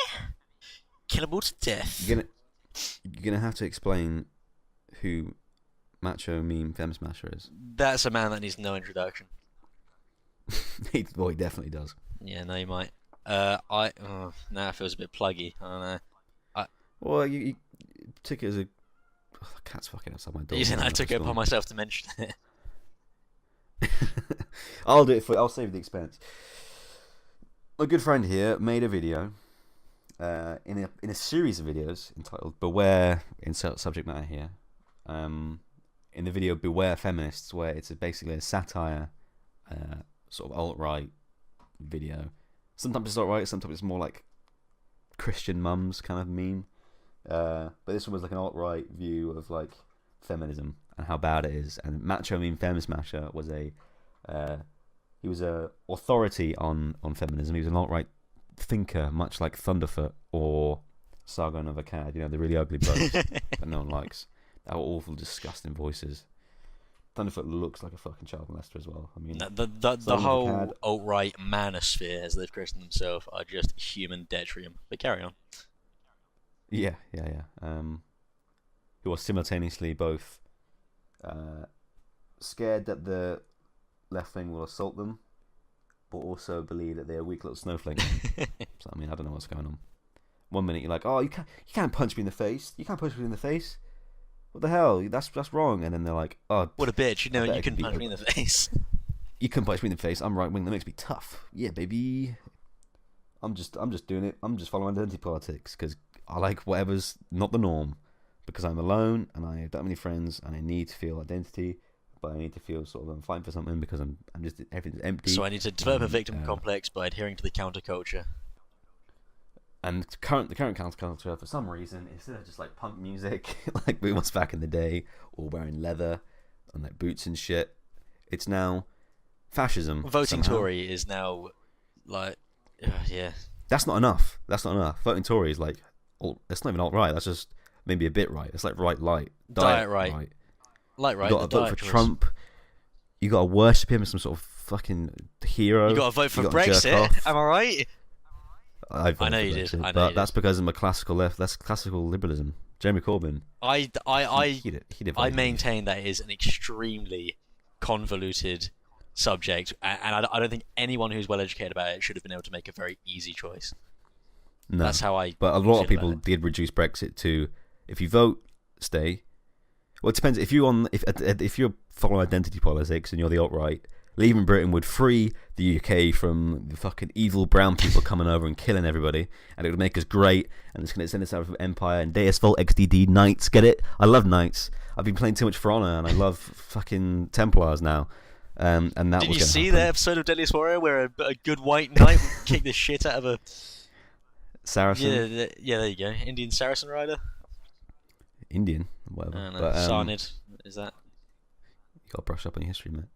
Kill them all to death. You're gonna have to explain who Macho Meme Fem Smasher is. That's a man that needs no introduction. He definitely does. Yeah, no, you might. Now it feels a bit pluggy. I don't know. Well, you took it as a... Oh, the cat's fucking outside my door. You think I took it upon myself to mention it? I'll do it for... I'll save the expense. My good friend here made a video... in a series of videos entitled "Beware," insert subject matter here. In the video "Beware Feminists," where it's basically a satire, sort of alt-right video. Sometimes it's alt-right, sometimes it's more like Christian mums kind of meme. But this one was like an alt-right view of like feminism and how bad it is. And Macho Meme Fem Smasher was a authority on feminism. He was an alt-right thinker, much like Thunderfoot or Sargon of Akkad, the really ugly blokes that no one likes. Our awful, disgusting voices. Thunderfoot looks like a fucking child molester as well. I mean, the whole alt-right manosphere, as they've christened themselves, are just human detritum. But carry on. Yeah. Who are simultaneously both scared that the left wing will assault them, but also believe that they're weak little snowflakes. So I mean, I don't know what's going on. 1 minute you're like, oh, you can't punch me in the face. You can't punch me in the face. What the hell? That's wrong. And then they're like, oh, what a bitch! You can punch me in the face. You can punch me in the face. I'm right wing. That makes me tough. Yeah, baby. I'm just doing it. I'm just following identity politics because I like whatever's not the norm. Because I'm alone and I don't have any friends and I need to feel identity. But I need to feel sort of I'm fighting for something because I'm just everything's empty. So I need to develop a victim complex by adhering to the counterculture. And the current counterculture, for some reason, instead of just like punk music, like we was back in the day, or wearing leather and like boots and shit, it's now fascism. Voting somehow. Tory is now like, yeah. That's not enough. Voting Tory is like, it's not even alt right. That's just maybe a bit right. It's like light, diet right. Light right. You got to vote for Trump. You got to worship him as some sort of fucking hero. You got to vote for Brexit. Am I right? I know you did. But that's because I'm a classical left. That's classical liberalism. Jeremy Corbyn. I maintain that is an extremely convoluted subject, and I don't think anyone who's well educated about it should have been able to make a very easy choice. No, that's how I. But a lot of people did reduce Brexit to if you vote, stay. Well, it depends. If you're following identity politics and you're the alt-right, leaving Britain would free the UK from the fucking evil brown people coming over and killing everybody, and it would make us great, and it's going to send us out of Empire and Deus Vult XDD Knights. Get it? I love Knights. I've been playing too much For Honor, and I love fucking Templars now. And that Did was you see happen. the episode of Deadliest Warrior where a good white knight would kick the shit out of a Saracen? Yeah, there you go. Indian Saracen rider? Indian, whatever. I don't know. But, Sarnid, is that? You got to brush up on your history, mate.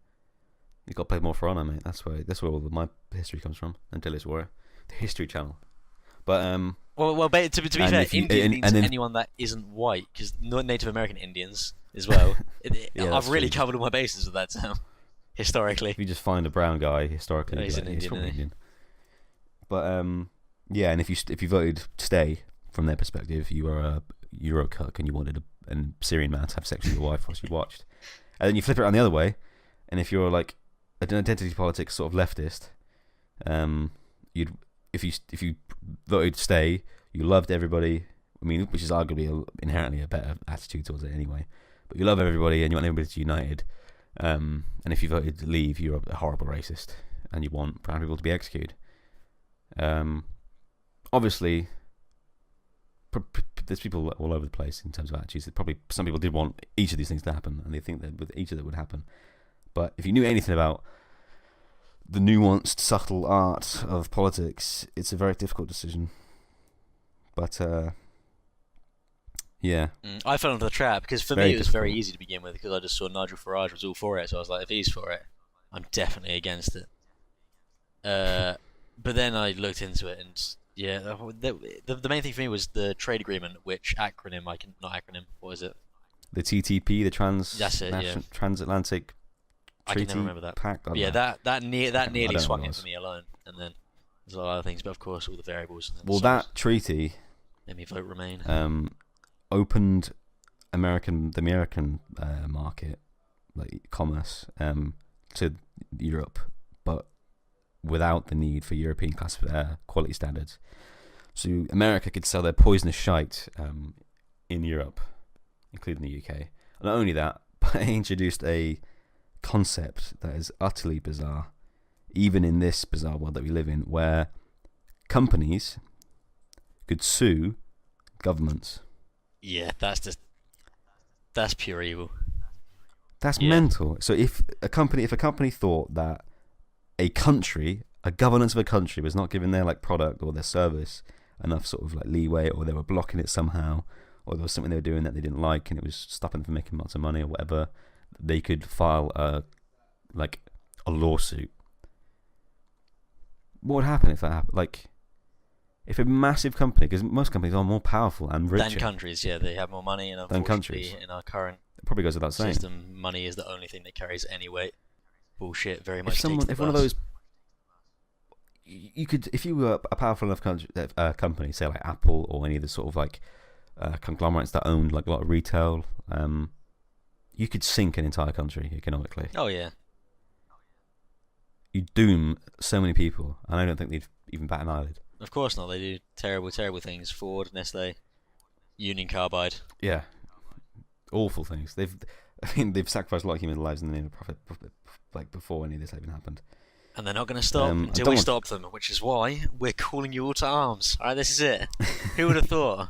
You got to play more For Honor, mate. That's where all of my history comes from. And Deadliest Warrior, the History Channel. But well, to be fair, Indian means anyone that isn't white, because Native American Indians as well. I've really covered all my bases with that term. Historically, if you just find a brown guy historically, he's probably Indian. But yeah, and if you voted stay from their perspective, you were a Eurocuck and you wanted a Syrian man to have sex with your wife whilst you watched, and then you flip it around the other way, and if you're like an identity politics sort of leftist, if you voted stay, you loved everybody. I mean, which is arguably inherently a better attitude towards it anyway. But you love everybody and you want everybody to be united. And if you voted leave, you're a horrible racist and you want brown people to be executed. Obviously, there's people all over the place in terms of attitudes. Probably some people did want each of these things to happen, and they think that with each of them would happen. But if you knew anything about the nuanced, subtle art of politics, it's a very difficult decision. But Yeah. I fell into the trap because for Very me it was very difficult. easy to begin with because I just saw Nigel Farage was all for it, so I was like, if he's for it, I'm definitely against it. But then I looked into it, and yeah, the main thing for me was the trade agreement, which acronym I can not acronym. What is it? The TTP, the That's it, yeah. Transatlantic I Treaty can never remember that. Pact. I don't Yeah, know. that nearly know swung what it it was. for me alone, and then there's a lot of other things, but of course all the variables. And Well, that treaty made me vote Remain. opened the American market, like commerce, to Europe, but without the need for European quality standards. So America could sell their poisonous shite in Europe, including the UK. Not only that, but it introduced a concept that is utterly bizarre, even in this bizarre world that we live in, where companies could sue governments. Yeah, that's pure evil. That's Yeah. mental. So if a company thought that a governance of a country was not giving their like product or their service enough sort of like leeway, or they were blocking it somehow, or there was something they were doing that they didn't like and it was stopping them from making lots of money or whatever, they could file a lawsuit. What would happen if that happened? Like, if a massive company, because most companies are more powerful and richer Than countries, yeah, they have more money, and than unfortunately, countries, in our current it probably goes without saying. system, money is the only thing that carries any weight. Bullshit, very much. If one of those, you could, if you were a powerful enough company, say like Apple or any of the sort of like conglomerates that owned like a lot of retail, you could sink an entire country economically. Oh yeah. You doom so many people, and I don't think they'd even bat an eyelid. Of course not. They do terrible, terrible things. Ford, Nestle, Union Carbide. Yeah, awful things. They've sacrificed a lot of human lives in the name of profit, like before any of this even happened. And they're not going to stop until we stop them, which is why we're calling you all to arms. All right, this is it. Who would have thought?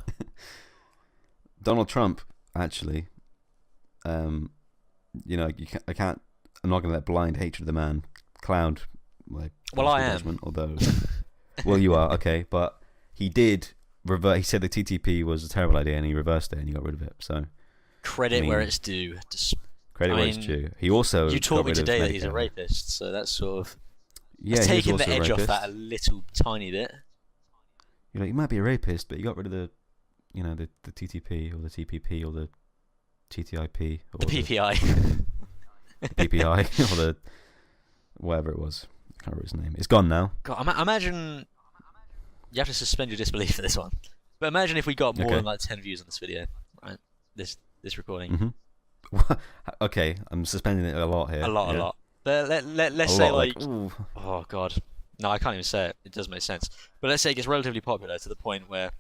Donald Trump, actually, I'm not going to let blind hatred of the man cloud my Well, I am. judgment, although, well, you are, okay, but he did he said the TTP was a terrible idea and he reversed it and he got rid of it, so Credit where it's due. Credit where it's due. He also you taught me got rid of today that he's a Medicare. rapist, so that's sort of Yeah, taking he was the also a edge off rapist. that a little tiny bit. You know, he might be a rapist, but he got rid of the TTP or the TPP or the TTIP or The PPI. the PPI or the whatever it was. I can't remember his name. It's gone now. God, imagine you have to suspend your disbelief for this one. But imagine if we got more than like 10 views on this video, right? This recording. Mm-hmm. Okay, I'm suspending it a lot here. A lot. But let's A say lot, like oh god, no, I can't even say it. It doesn't make sense. But let's say it gets relatively popular to the point where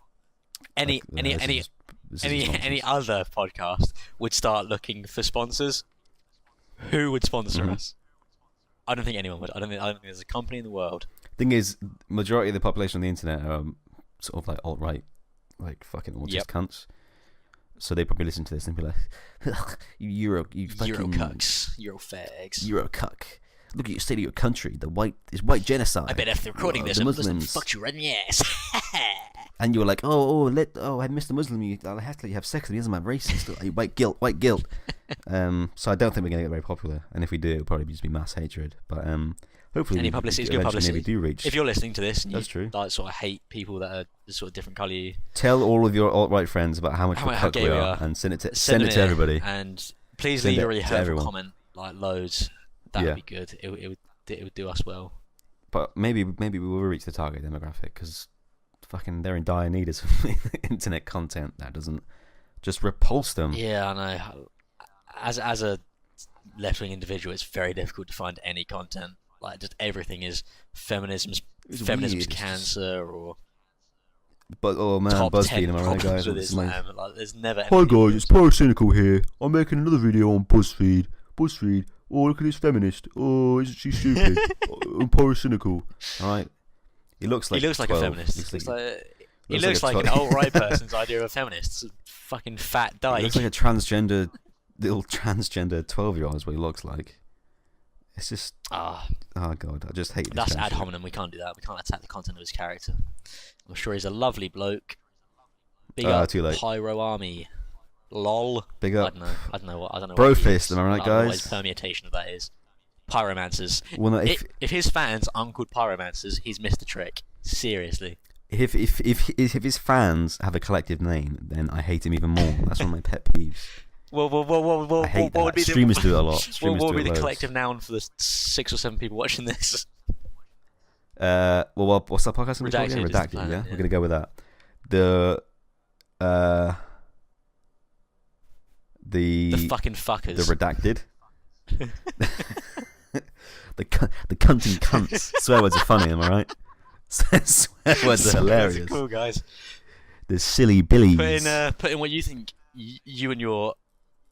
any other podcast would start looking for sponsors. Who would sponsor us? I don't think anyone would. I don't think there's a company in the world. Thing is, majority of the population on the internet are sort of like alt-right, like fucking autist cunts. So they probably listen to this and be like, you fucking Euro cucks, Euro fags, Euro cuck. Look at your state of your country. It's white genocide. I bet after recording this, the Muslims Muslims fucked you right in the ass. And you were like, I missed the Muslim. I'll have to let you have sex with him. He doesn't have racist. White guilt. So I don't think we're going to get very popular. And if we do, it'll probably just be mass hatred. But hopefully, any publicity is good publicity. Maybe do reach. If you're listening to this, and That's you true. like sort of hate people that are sort of different colour you, Tell all of your alt-right friends about how much of a cuck gay we we are, are. and send it to them everybody. And please Send leave it a really to hurtful everyone. comment, like loads. That would be good. It would do us well. But maybe we will reach the target demographic because fucking they're in dire need of some internet content that doesn't just repulse them. Yeah, I know. As a left-wing individual, it's very difficult to find any content. Like, just everything is feminism's weird. cancer, or But oh man, top 10 BuzzFeed, am I right, problems guys? with This is my- Islam. Like, there's never. Hi guys, it's Pyrocynical here. I'm making another video on BuzzFeed. Oh, look at this feminist. Oh, isn't she stupid? I'm Pyrocynical. Alright. He looks like a 12. feminist. He looks like a an 12. alt-right person's idea of a feminist. It's a fucking fat dyke. He looks like a transgender, little transgender 12-year-old is what he looks like. It's just, oh god, I just hate this. That's kind of ad shit. hominem. We can't do that. We can't attack the content of his character. I'm sure he's a lovely bloke. Big up Too late. Pyro Army. Lol. Big up. I don't know what. Brofist, am I right, I don't know what guys? his permutation of that is. Pyromancers. Well, no, If his fans aren't called pyromancers, he's missed the trick. Seriously. if his fans have a collective name, then I hate him even more. That's one of my pet peeves. Well, I hate what would that. be Streamers do it a lot. What Streamers would do be it the loads. collective noun for the 6 or 7 people watching this? Well, what's that podcast going to be called again? Redacted is the Redacted, planet, yeah? yeah. We're going to go with that. The fucking fuckers. The redacted. the cunting cunts. Swear words are funny, am I right? Swear words are hilarious. Cool, guys. The silly billies. Put in what you think you and your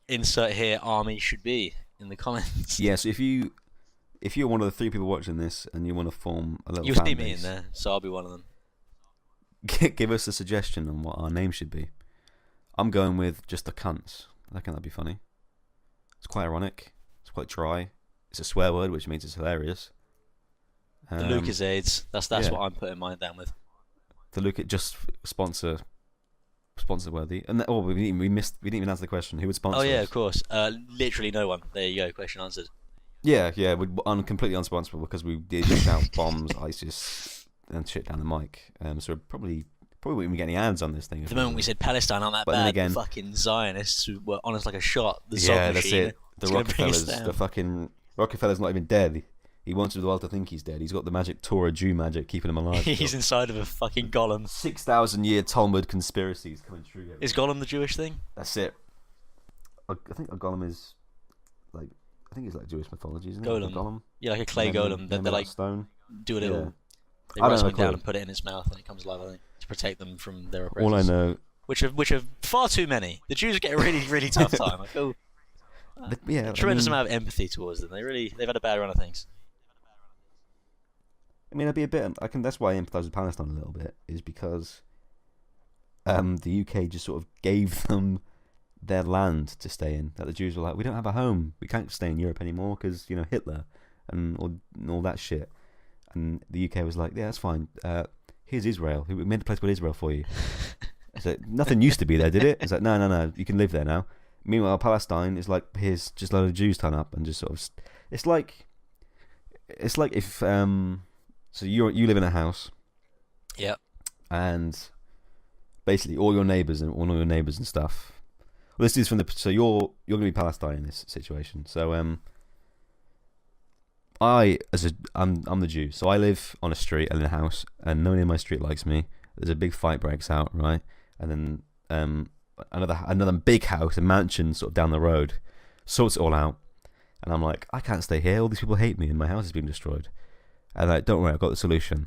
insert here army should be in the comments. Yeah, so if you're one of the 3 people watching this and you want to form a little You'll fan see base, me in there, so I'll be one of them. give us a suggestion on what our name should be. I'm going with just the cunts. I reckon that'd be funny. It's quite ironic. It's quite dry. It's a swear word, which means it's hilarious. The Lucasades. That's yeah. what I'm putting mine down with. The Lucas just sponsor worthy. And we didn't even answer the question. Who would sponsor? Oh yeah, us? of course. Literally no one. There you go. Question answered. Yeah. We're completely unsponsible because we did just out bombs, ISIS, and shit down the mic. So we're probably wouldn't even get any ads on this thing. The moment we said Palestine aren't that But then bad, again- the fucking Zionists who were on us like a shot. The yeah, Zod that's machine. it. The It's gonna bring us Rockefellers, down. the fucking Rockefeller's not even dead. He wants the world to think he's dead. He's got the magic Torah Jew magic keeping him alive. He's inside of a fucking golem. 6,000-year Talmud conspiracies coming true. Is golem the Jewish thing? That's it. I think a golem is like it's like Jewish mythology, isn't it? Golem. Like a golem. Yeah, like a clay golem that they like stone. do a little. Yeah. They I don't wrestle know it a down clue. and put it in its mouth, and it comes alive. I think to protect them from their oppressors. All I know, which are far too many. The Jews get a really tough time. I feel tremendous amount of empathy towards them. They've had a bad run of things. I mean, I'd be a bit. That's why I empathise with Palestine a little bit, is because the UK just sort of gave them their land to stay in. That the Jews were like, we don't have a home. We can't stay in Europe anymore because Hitler and all that shit. And the UK was like, yeah, that's fine. Here's Israel. We made a place called Israel for you. So nothing used to be there, did it? It's like, no, you can live there now. Meanwhile, Palestine is like, here's just a load of Jews turn up and just sort of. It's like if so you live in a house. Yep. And basically all your neighbours and stuff. Well, this is from so you're going to be Palestine in this situation. So I'm the Jew. So I live on a street and in a house, and no one in my street likes me. There's a big fight breaks out, right? And then another big house, a mansion sort of down the road, sorts it all out. And I'm like, I can't stay here. All these people hate me, and my house is being destroyed. And like, don't worry, I've got the solution.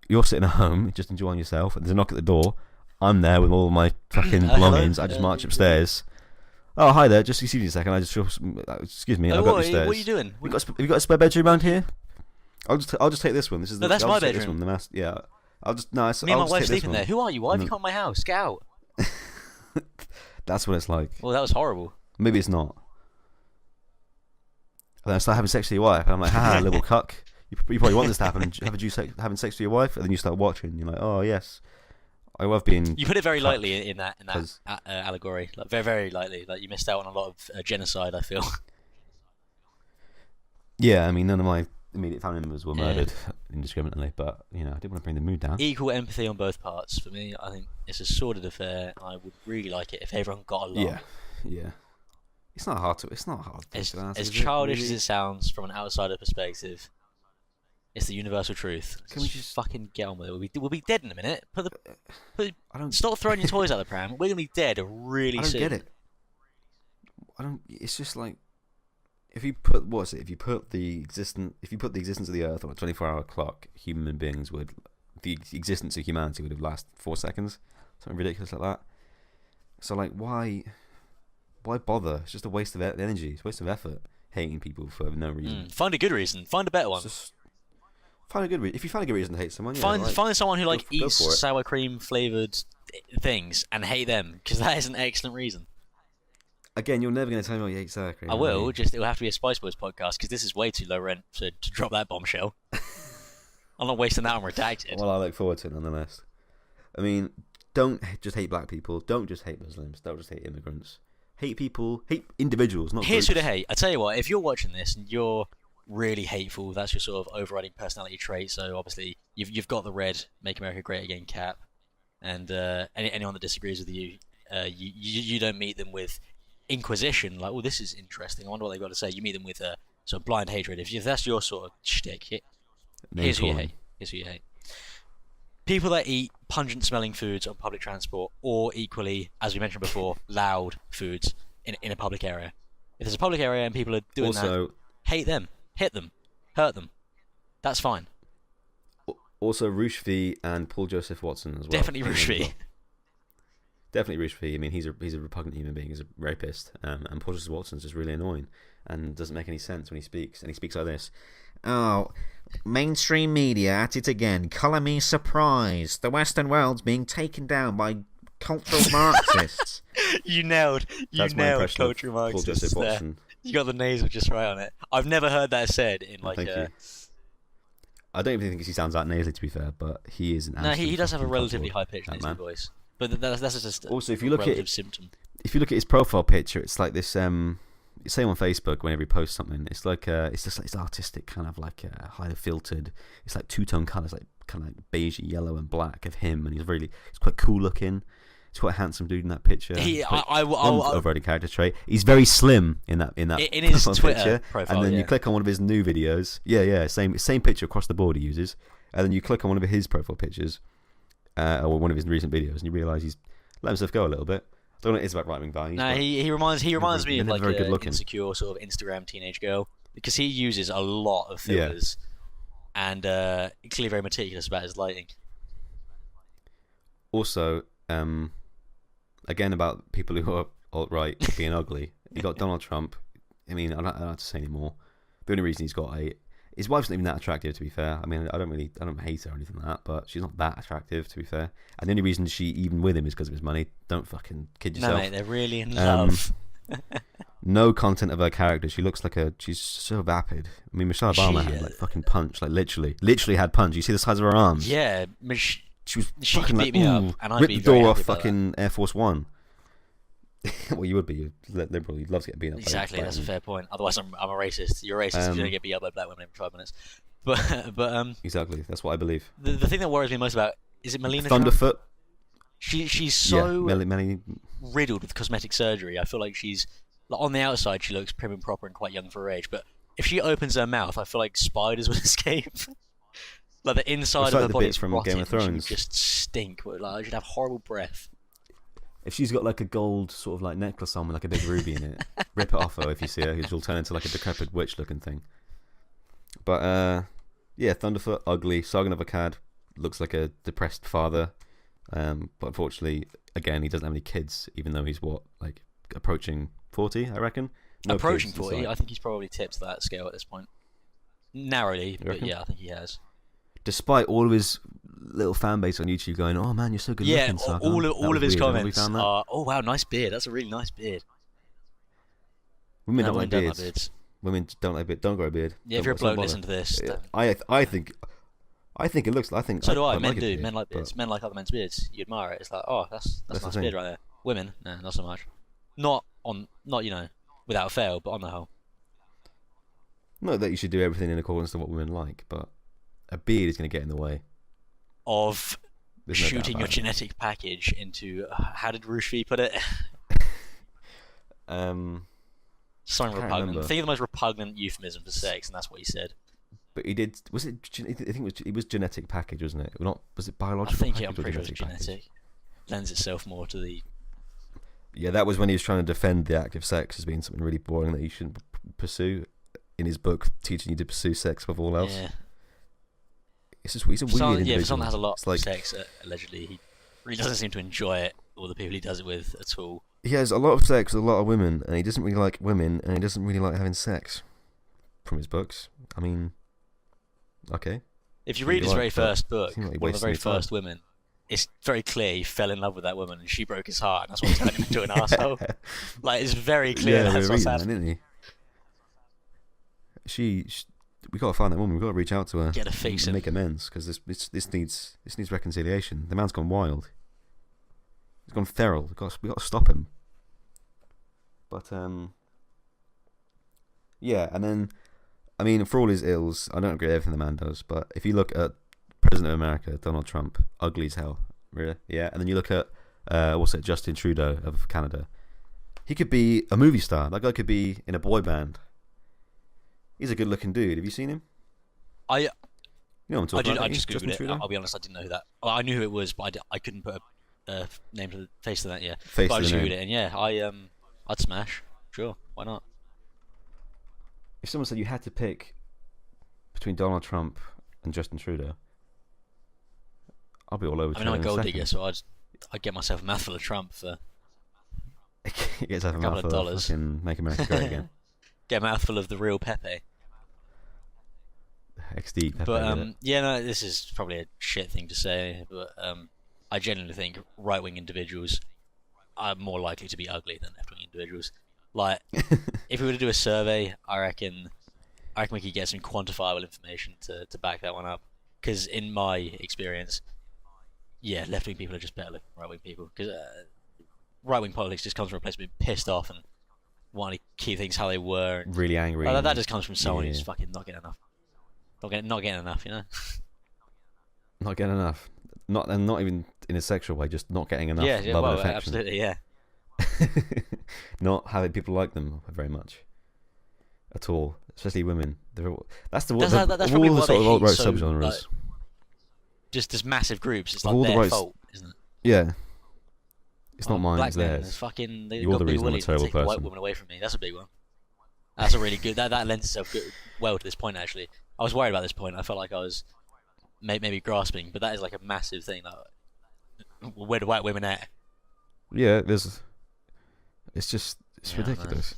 You're sitting at home, just enjoying yourself, and there's a knock at the door. I'm there with all my fucking belongings. Hello? I just march upstairs. Oh, hi there. Just excuse me a second. I just feel. Excuse me. I've got upstairs. What are you doing? Have you got a spare bedroom around here? I'll just take this one. This is No, that's I'll my just take this bedroom. one. Yeah. I'll just no. Me and my I'll just wife take this sleeping one. there. Who are you? Why have you come to my house? Get out. That's what it's like. Well, that was horrible. Maybe it's not. And then I start having sex with your wife, and I'm like, haha, little cuck. You probably want this to happen. Have a Jew having sex with your wife, and then you start watching. And you're like, oh yes, I love being. You put it very cucked. lightly in that allegory, like very very lightly. Like you missed out on a lot of genocide. I feel. Yeah, I mean, none of my immediate family members were murdered indiscriminately, but I didn't want to bring the mood down. Equal empathy on both parts. For me, I think it's a sordid affair. I would really like it if everyone got along. Yeah. It's not hard. As childish as it sounds from an outsider perspective, it's the universal truth. Can we just fucking get on with it? We'll be dead in a minute. Stop throwing your toys out the pram. We're gonna be dead really soon. I don't get it. It's just like if you put the existence of the Earth on a 24-hour clock, human beings would the existence of humanity would have lasted 4 seconds, something ridiculous like that. So like, why bother? It's just a waste of energy. It's a waste of effort hating people for no reason. Find a good reason. Find a better one. Find a good reason. If you find a good reason to hate someone, find someone who eats go sour cream flavored things and hate them, because that is an excellent reason. Again, you're never going to tell me what you hate sour cream. I will. It'll have to be a Spice Boys podcast, because this is way too low rent to drop that bombshell. I'm not wasting that on Redacted. Well, I look forward to it nonetheless. I mean, don't just hate black people. Don't just hate Muslims. Don't just hate immigrants. Hate people. Hate individuals, not Here's groups. who to hate. I tell you what, if you're watching this and you're really hateful, that's your sort of overriding personality trait. So obviously you've got the red "Make America Great Again" cap, and anyone that disagrees with you, you don't meet them with inquisition. Like, oh, this is interesting. I wonder what they've got to say. You meet them with sort of blind hatred. If that's your sort of shtick, here's who you hate. Here's who you hate. People that eat pungent-smelling foods on public transport, or equally, as we mentioned before, loud foods in a public area. If there's a public area and people are doing that, hate them, hit them, hurt them. That's fine. Also, Rushvi and Paul Joseph Watson as well. Definitely Rushvi. Definitely Rushvi. I mean, he's a repugnant human being. He's a rapist. And Paul Joseph Watson's just really annoying and doesn't make any sense when he speaks. And he speaks like this. Oh, mainstream media at it again. Colour me surprised. The Western world's being taken down by cultural Marxists. You nailed cultural Marxists. Paul Joseph Watson. You got the nasal just right on it. I've never heard that said in like. Thank you. I don't even think he sounds that nasally, to be fair, but he is an. No, he does have a relatively high pitched nasal voice, but that's just also if you look at symptom. If you look at his profile picture, it's like this. Same on Facebook whenever he posts something. It's like it's just like it's artistic, kind of like highly filtered. It's like two-tone colours, like kind of like beige, yellow, and black of him, and he's quite cool looking. He's quite a handsome dude in that picture. Overriding character trait. He's very slim in his Twitter picture, profile, and then you click on one of his new videos. Yeah, same picture across the board he uses, and then you click on one of his profile pictures, or one of his recent videos, and you realise he's let himself go a little bit. I don't know what it is about right-wing values. No, he reminds me of like an insecure sort of Instagram teenage girl, because he uses a lot of filters and clearly very meticulous about his lighting. Also, again about people who are alt-right being ugly. You got Donald Trump. I mean, I don't have to say anymore. The only reason he's got his wife's not even that attractive, to be fair. I mean, I don't hate her or anything like that, but she's not that attractive, to be fair. And the only reason she even with him is because of his money. Don't fucking kid yourself. No, mate, they're really in love. No content of her character. She looks like she's so vapid. I mean, Michelle Obama had like fucking punch, like literally had punch. You see the size of her arms? Yeah, she was she fucking beat me up, and I'd rip be the door very off happy about fucking Air Force One. Well, you would be. You're liberal. You'd love to get beat up. Exactly, that's a fair point. Otherwise, I'm a racist. You're a racist if you don't get beat up by black women every 5 minutes. But exactly, that's what I believe. The thing that worries me most about is it Melina Thunderfoot. Trump? She's so Melanie. riddled with cosmetic surgery. I feel like she's like, on the outside she looks prim and proper and quite young for her age, but if she opens her mouth, I feel like spiders would escape. Like the inside of her body is from Game of Thrones. She would just stink. Like she'd have horrible breath. If she's got like a gold sort of like necklace on with like a big ruby in it, rip it off her if you see her. She'll turn into like a decrepit witch-looking thing. But yeah, Thunderfoot, ugly. Sargon of Akkad looks like a depressed father. But unfortunately, again, he doesn't have any kids, even though he's like approaching 40, I reckon. No approaching kids, 40, I think he's probably tipped that scale at this point. Narrowly, but yeah, I think he has. Despite all of his little fan base on YouTube going, "Oh man, you're so good looking." Yeah, all of his comments are, "Oh wow, nice beard. That's a really nice beard." Women don't like beards. Women don't like beard. Don't grow a beard. Yeah, if you're a bloke, listen to this. I think it looks. I think so do I. Men like do. Men like beards. Men like other men's beards. You admire it. It's like, oh, that's a nice beard right there. Women, no, not so much. Not without fail, but on the whole. Not that you should do everything in accordance to what women like, but a beard is going to get in the way of shooting your genetic package into. How did Rushvi put it? Something repugnant. Think of the most repugnant euphemism for sex, and that's what he said. But he did. Was it? I think it was genetic package, wasn't it? Not. Was it biological? I think I'm pretty sure it was genetic. Lends itself more to the. Yeah, that was when he was trying to defend the act of sex as being something really boring that you shouldn't pursue. In his book, teaching you to pursue sex above all else. Yeah. It's just he's a weird individual. Yeah, for someone that has a lot of sex, allegedly, he really doesn't seem to enjoy it, or the people he does it with at all. He has a lot of sex with a lot of women, and he doesn't really like women, and he doesn't really like having sex. From his books, I mean, okay. If you read his very first book, one of the very first women, it's very clear he fell in love with that woman, and she broke his heart, and that's what turned him into an arsehole. Like, it's very clear that's what's happening. Didn't he? We gotta find that woman. We gotta reach out to her. Get her fix and make amends, because this needs reconciliation. The man's gone wild. He's gone feral. We got to stop him. But yeah, and then I mean, for all his ills, I don't agree with everything the man does. But if you look at President of America, Donald Trump, ugly as hell, really, yeah. And then you look at Justin Trudeau of Canada. He could be a movie star. That guy could be in a boy band. He's a good-looking dude. Have you seen him? You know what I'm talking about? I just googled it. I'll be honest, I didn't know who that. Well, I knew who it was, but I couldn't put a name to the face to that. Yeah, but I just googled it, and yeah, I'd smash. Sure, why not? If someone said you had to pick between Donald Trump and Justin Trudeau, I'll be all over. I mean, I'm a gold digger, so I'd get myself a mouthful of Trump for a couple of dollars. And make America great again. Get a mouthful of the real Pepe. XD Pepe. But yeah, no, this is probably a shit thing to say, but I genuinely think right-wing individuals are more likely to be ugly than left-wing individuals. Like, if we were to do a survey, I reckon we could get some quantifiable information to back that one up. Because in my experience, yeah, left-wing people are just better looking than right-wing people. Because right-wing politics just comes from a place of being pissed off and wanting to keep things how they were. And, really angry. That just comes from someone who's fucking not getting enough. Not getting enough, you know? Not getting enough. Not even in a sexual way, just not getting enough love and affection. Absolutely, yeah. Not having people like them very much at all, especially women. That's probably all the sort of alt-right subgenres. Like, just massive groups. It's like their fault, isn't it? Yeah. It's not mine, black it's theirs. Men, fucking, they You're the reason I'm a to terrible take person. a white woman away from me. That's a big one. That's a really good. That lends itself well to this point. Actually, I was worried about this point. I felt like I was maybe grasping, but that is like a massive thing. Like, where do white women at? Yeah, it's ridiculous.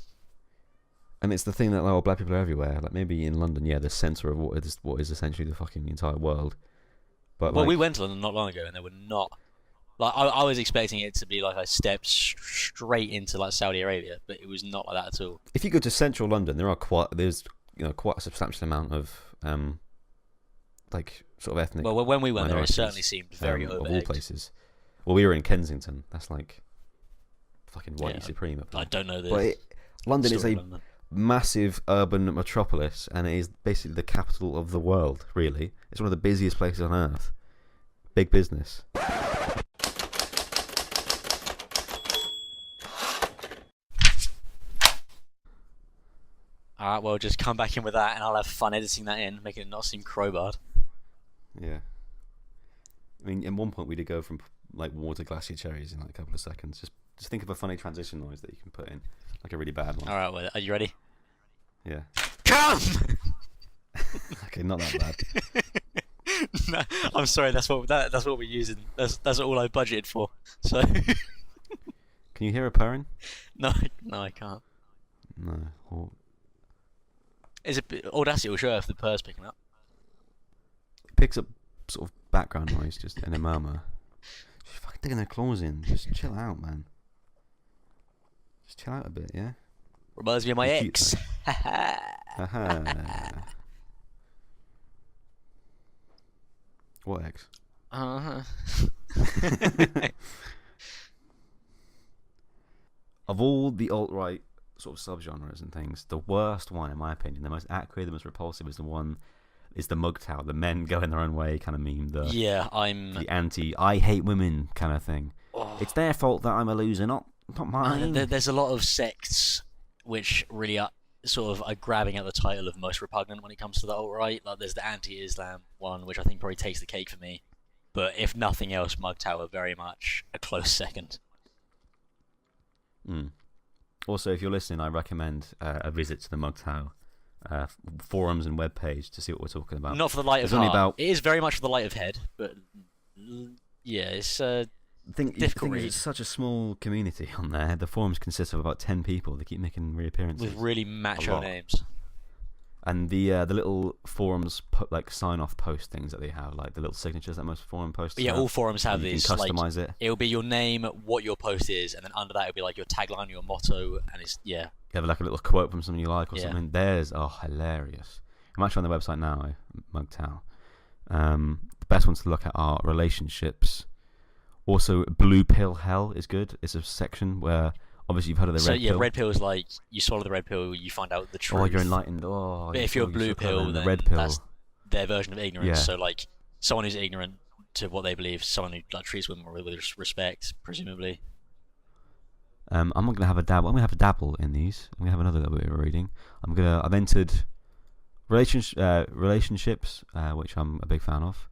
And it's the thing that black people are everywhere. Like maybe in London, yeah, the centre of what is essentially the fucking entire world. But we went to London not long ago, and they were not. Like I was expecting it to be like I stepped straight into like Saudi Arabia, but it was not like that at all. If you go to central London, there's quite a substantial amount of like sort of ethnic. Well, when we went there, it certainly seemed very of all places. Well, we were in Kensington. That's like fucking whitey supreme up there. I don't know this. But London is a massive urban metropolis, and it is basically the capital of the world. Really, it's one of the busiest places on earth. Big business. Alright, well, just come back in with that and I'll have fun editing that in, making it not seem crowbarred. Yeah. I mean, at one point we did go from like water glacier cherries in like a couple of seconds. Just think of a funny transition noise that you can put in, like a really bad one. Alright, well, are you ready? Yeah. Come! Okay, not that bad. No, I'm sorry, that's what we're using. That's all I budgeted for. So Can you hear a purring? No, I can't. No. Is it Audacity will show if the purr's picking up? It picks up sort of background noise just in a murmur. She's fucking digging her claws in. Just chill out, man. Just chill out a bit, yeah? Reminds me of my ex. What ex? Of all the alt-right sort of subgenres and things, the worst one, in my opinion, the most accurate, the most repulsive, is the MGTOW, the men going their own way kind of meme. The I hate women kind of thing. Oh. It's their fault that I'm a loser, not mine. There's a lot of sects which really are grabbing at the title of most repugnant when it comes to the alt-right. Like there's the anti-Islam one, which I think probably takes the cake for me. But if nothing else, MGTOW are very much a close second. Also, if you're listening, I recommend a visit to the MGTOW forums and webpage to see what we're talking about. Not for the light of heart. It is very much for the light of head, but yeah, it's difficult. It's such a small community on there. The forums consist of about 10 people. They keep making reappearances with really macho names. And the little forums like sign-off post things that they have, like the little signatures that most forum posts. Yeah, have. All forums have these. You can customize it. It'll be your name, what your post is, and then under that it'll be like your tagline, your motto, and it's You have like a little quote from something you like or something. Theirs are hilarious. I'm actually on the website now, MGTOW. The best ones to look at are relationships, Also, blue pill hell is good. It's a section where obviously you've heard of the red pill. So red pill is like you swallow the red pill, you find out the truth. Oh, you're enlightened. Oh, but if you're blue pill, then the red pill. That's their version of ignorance. Yeah. So like someone who's ignorant to what they believe, someone who like treats women with respect, presumably. I'm not gonna have a dabble. I'm gonna have a dabble in these. I'm gonna have another little bit of reading. I've entered relationships, which I'm a big fan of.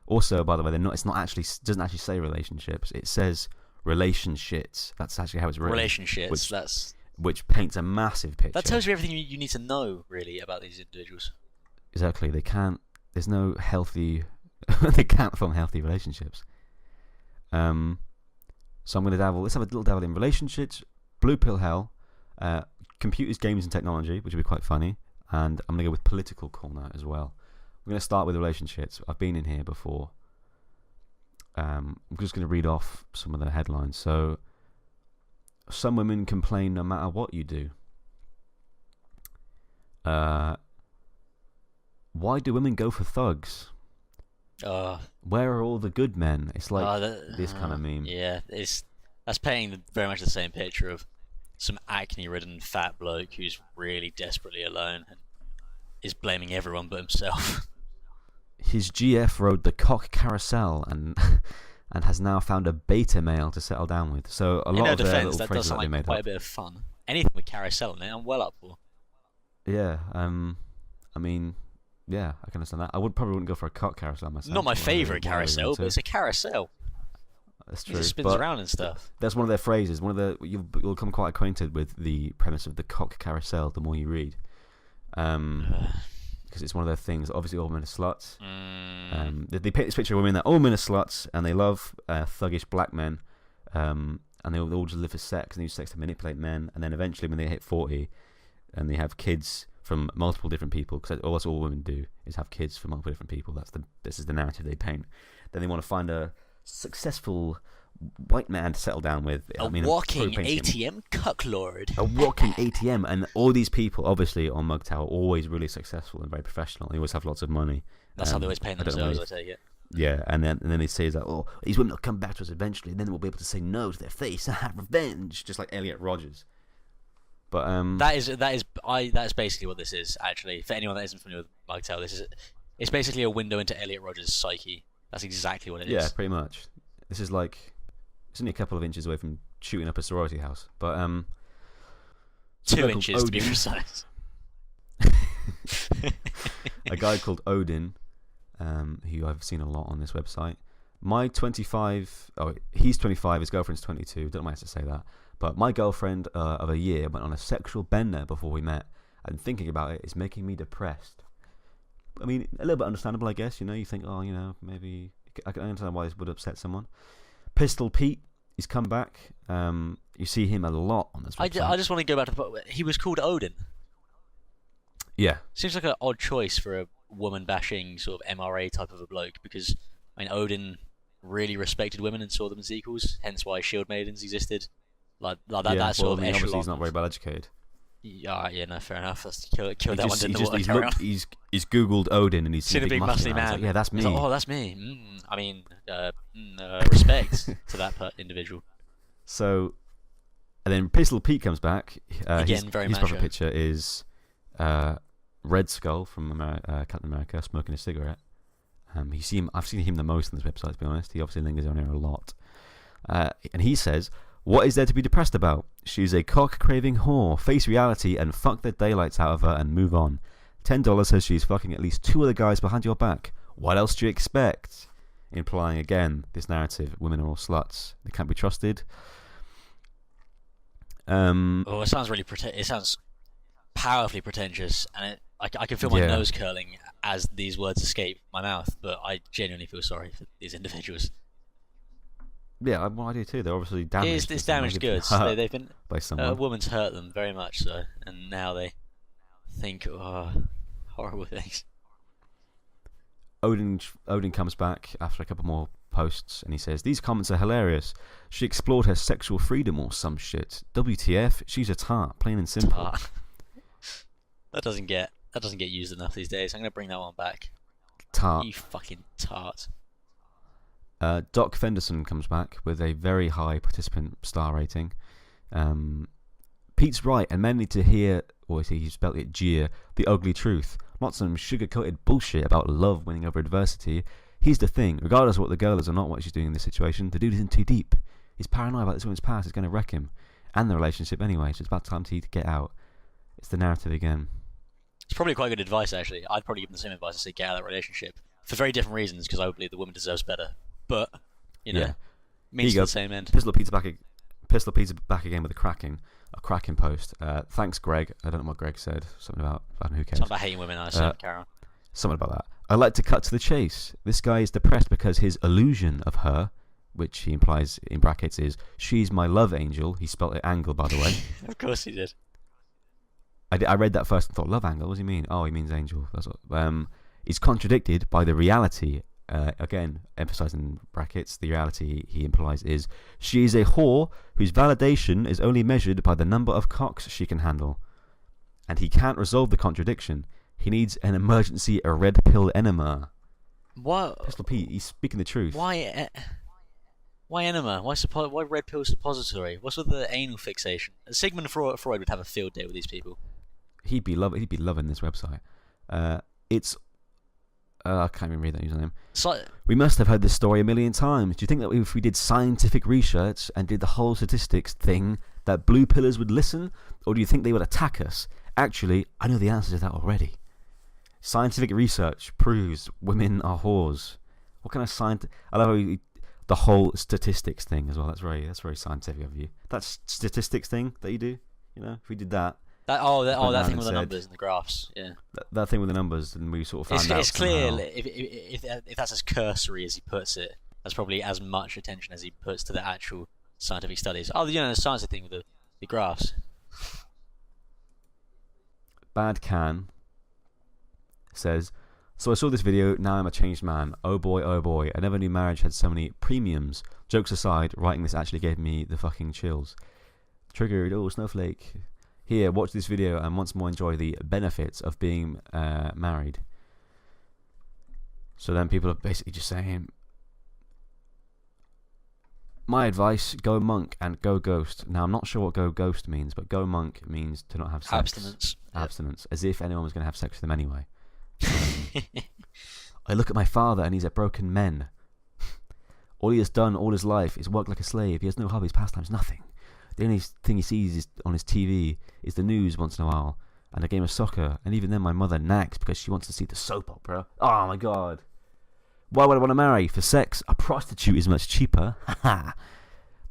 Also, by the way, doesn't actually say relationships. It says relationships. That's actually how it's written. Relationships. Which paints a massive picture. That tells you everything you need to know, really, about these individuals. Exactly. They can't. There's no healthy. They can't form healthy relationships. So I'm going to dabble. Let's have a little dabble in relationships, blue pill hell, computers, games, and technology, which would be quite funny. And I'm going to go with political corner as well. We're going to start with relationships. I've been in here before. I'm just going to read off some of the headlines. So, some women complain no matter what you do. Why do women go for thugs? Where are all the good men? It's like this kind of meme. Yeah, that's painting very much the same picture of some acne-ridden fat bloke who's really desperately alone and is blaming everyone but himself. His GF rode the cock carousel and has now found a beta male to settle down with. So a lot of their little that phrases does sound that they like made quite up. a bit of fun. Anything with carousel in it, I'm well up for. Yeah, I mean, yeah, I can understand that. I probably wouldn't go for a cock carousel myself. Not my favourite carousel, but it's a carousel. That's true. It spins around and stuff. That's one of their phrases. You'll become quite acquainted with the premise of the cock carousel the more you read. Because it's one of their things. Obviously, all men are sluts. They paint this picture of women that all men are sluts and they love thuggish black men, and they all just live for sex and they use sex to manipulate men. And then eventually, when they hit 40, and they have kids from multiple different people, because that's all women do is have kids from multiple different people. This is the narrative they paint. Then they want to find a successful white man to settle down with. Walking ATM cucklord. A walking ATM, and all these people, obviously on MGTOW, are always really successful and very professional. They always have lots of money. That's how they always paint themselves, I take it. Yeah, and then they say that, oh, these women will come back to us eventually, and then we'll be able to say no to their face and have revenge, just like Elliot Rodgers. But that is basically what this is. Actually, for anyone that isn't familiar with MGTOW, it's basically a window into Elliot Rodgers' psyche. That's exactly what it is. Yeah, pretty much. This is like it's only a couple of inches away from shooting up a sorority house, but 2 inches to be precise. A guy called Odin, who I've seen a lot on this website. He's 25, his girlfriend's 22. Don't know why I have to say that. But my girlfriend of a year went on a sexual bender before we met, and thinking about it is making me depressed. I mean, a little bit understandable, I guess. You think, maybe I can understand why this would upset someone. Pistol Pete, he's come back. You see him a lot on this website. I just want to go back to the point where he was called Odin. Yeah. Seems like an odd choice for a woman-bashing sort of MRA type of a bloke, because Odin really respected women and saw them as equals, hence why shield maidens existed. That sort of echelon. Obviously he's not very well educated. Yeah, no, fair enough. Let's kill that one in the water. He's googled Odin and he's seen a big muscly man. Like, yeah, that's me. Like, that's me. Respect to that individual. So, and then Pistol Pete comes back. Again, very his macho. profile picture is Red Skull from Captain America smoking a cigarette. I've seen him the most on this website, to be honest. He obviously lingers on here a lot. And he says, "What is there to be depressed about? She's a cock-craving whore. Face reality and fuck the daylights out of her and move on. $10 says she's fucking at least 2 other guys behind your back. What else do you expect?" Implying, again, this narrative, women are all sluts. They can't be trusted. It sounds really it sounds powerfully pretentious, and I can feel my nose curling as these words escape my mouth, but I genuinely feel sorry for these individuals. Yeah, I do too. They're obviously damaged. It's damaged goods. They've been by someone. A woman's hurt them very much so, and now they think horrible things. Odin comes back after a couple more posts, and he says, "These comments are hilarious. She explored her sexual freedom or some shit. WTF? She's a tart, plain and simple." Tart. That doesn't get used enough these days. I'm gonna bring that one back. Tart. You fucking tart. Doc Fenderson comes back with a very high participant star rating. Pete's right, and men need to hear, or he spelled it jeer, the ugly truth, not some sugar-coated bullshit about love winning over adversity. Here's the thing, regardless of what the girl is or not what she's doing in this situation, the dude isn't too deep. He's paranoid about this woman's past. It's going to wreck him and the relationship anyway, so it's about time to get out. It's the narrative again. It's probably quite good advice, actually. I'd probably give them the same advice to say get out of that relationship for very different reasons, because I would believe the woman deserves better. But, means to the same end. Pistol Pete's back again with a cracking post. Thanks, Greg. I don't know what Greg said. Something about, I don't know, who cares. Something about hating women, I assume, Karen. Something about that. I like to cut to the chase. This guy is depressed because his illusion of her, which he implies in brackets is, she's my love angel. He spelt it angle, by the way. Of course he did. I read that first and thought, love angle? What does he mean? Oh, he means angel. That's what. Is contradicted by the reality. Again, emphasizing brackets, the reality he implies is, she is a whore whose validation is only measured by the number of cocks she can handle. And he can't resolve the contradiction. He needs an emergency red pill enema. What? Pistol Pete, he's speaking the truth. Why enema? Why red pill suppository? What's with the anal fixation? Sigmund Freud would have a field day with these people. He'd be loving this website. I can't even read that username. We must have heard this story a million times. Do you think that if we did scientific research and did the whole statistics thing, that blue pillars would listen? Or do you think they would attack us? Actually, I know the answer to that already. Scientific research proves women are whores. What kind of science? I love how the whole statistics thing as well. That's very scientific of you. That statistics thing that you do, if we did that. That thing with the numbers and the graphs, yeah. That thing with the numbers, and we sort of found out. It's clear if that's as cursory as he puts it, that's probably as much attention as he puts to the actual scientific studies. Oh, the science thing with the graphs. Bad Can says, so I saw this video, now I'm a changed man. Oh boy, I never knew marriage had so many premiums. Jokes aside, writing this actually gave me the fucking chills. Triggered, snowflake. Here, watch this video and once more enjoy the benefits of being married. So then people are basically just saying, my advice, go monk and go ghost. Now, I'm not sure what go ghost means, but go monk means to not have sex. Abstinence. As if anyone was going to have sex with them anyway. I look at my father and he's a broken man. All he has done all his life is work like a slave. He has no hobbies, pastimes, nothing. The only thing he sees on his TV is the news once in a while and a game of soccer. And even then my mother nags because she wants to see the soap opera. Oh my god. Why would I want to marry? For sex? A prostitute is much cheaper. The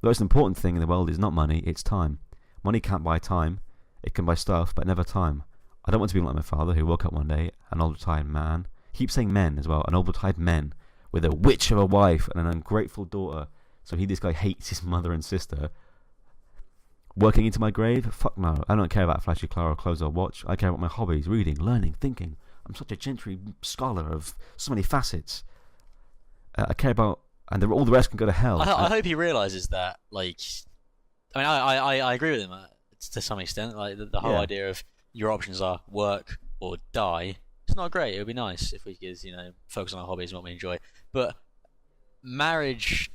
most important thing in the world is not money, it's time. Money can't buy time. It can buy stuff, but never time. I don't want to be like my father, who woke up one day, an old retired man. He keeps saying men as well, an old retired man, with a witch of a wife and an ungrateful daughter. So this guy hates his mother and sister. Working into my grave? Fuck no. I don't care about flashy car or clothes or watch. I care about my hobbies, reading, learning, thinking. I'm such a gentry scholar of so many facets. I care about, and all the rest can go to hell. I hope he realises that, I agree with him to some extent. Like the whole idea of your options are work or die. It's not great. It would be nice if we could, focus on our hobbies and what we enjoy. But marriage,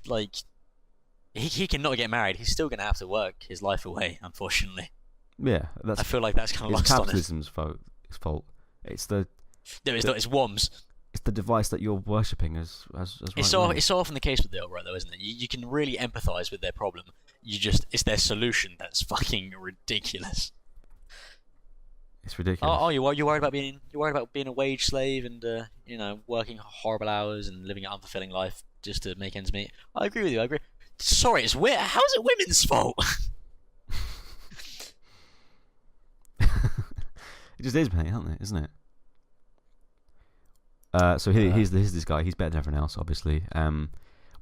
he cannot get married. He's still going to have to work his life away, unfortunately. Yeah, I feel like that's kind of lost on us. Capitalism's fault. It's the. No, it's not. It's WOMs. It's the device that you're worshipping as right. It's so often the case with the alt-right, though, isn't it? You can really empathise with their problem. It's their solution that's fucking ridiculous. It's ridiculous. Oh, you're worried about being a wage slave and working horrible hours and living an unfulfilling life just to make ends meet. I agree with you. I agree. Sorry, it's weird. How is it women's fault? It just is, mate, isn't it? So here's this guy. He's better than everyone else, obviously.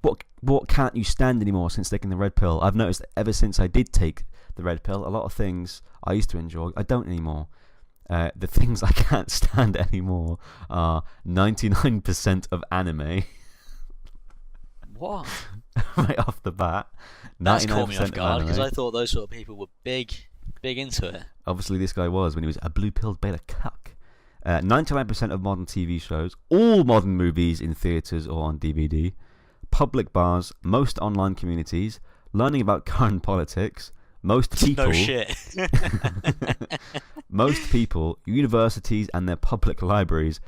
What can't you stand anymore since taking the red pill? I've noticed that ever since I did take the red pill, a lot of things I used to enjoy, I don't anymore. The things I can't stand anymore are 99% of anime. What? Right off the bat. That's caught me off guard because I thought those sort of people were big into it. Obviously, this guy was when he was a blue-pilled beta cuck. 99% of modern TV shows, all modern movies in theatres or on DVD, public bars, most online communities, learning about current politics, most people, No shit. most people, universities and their public libraries,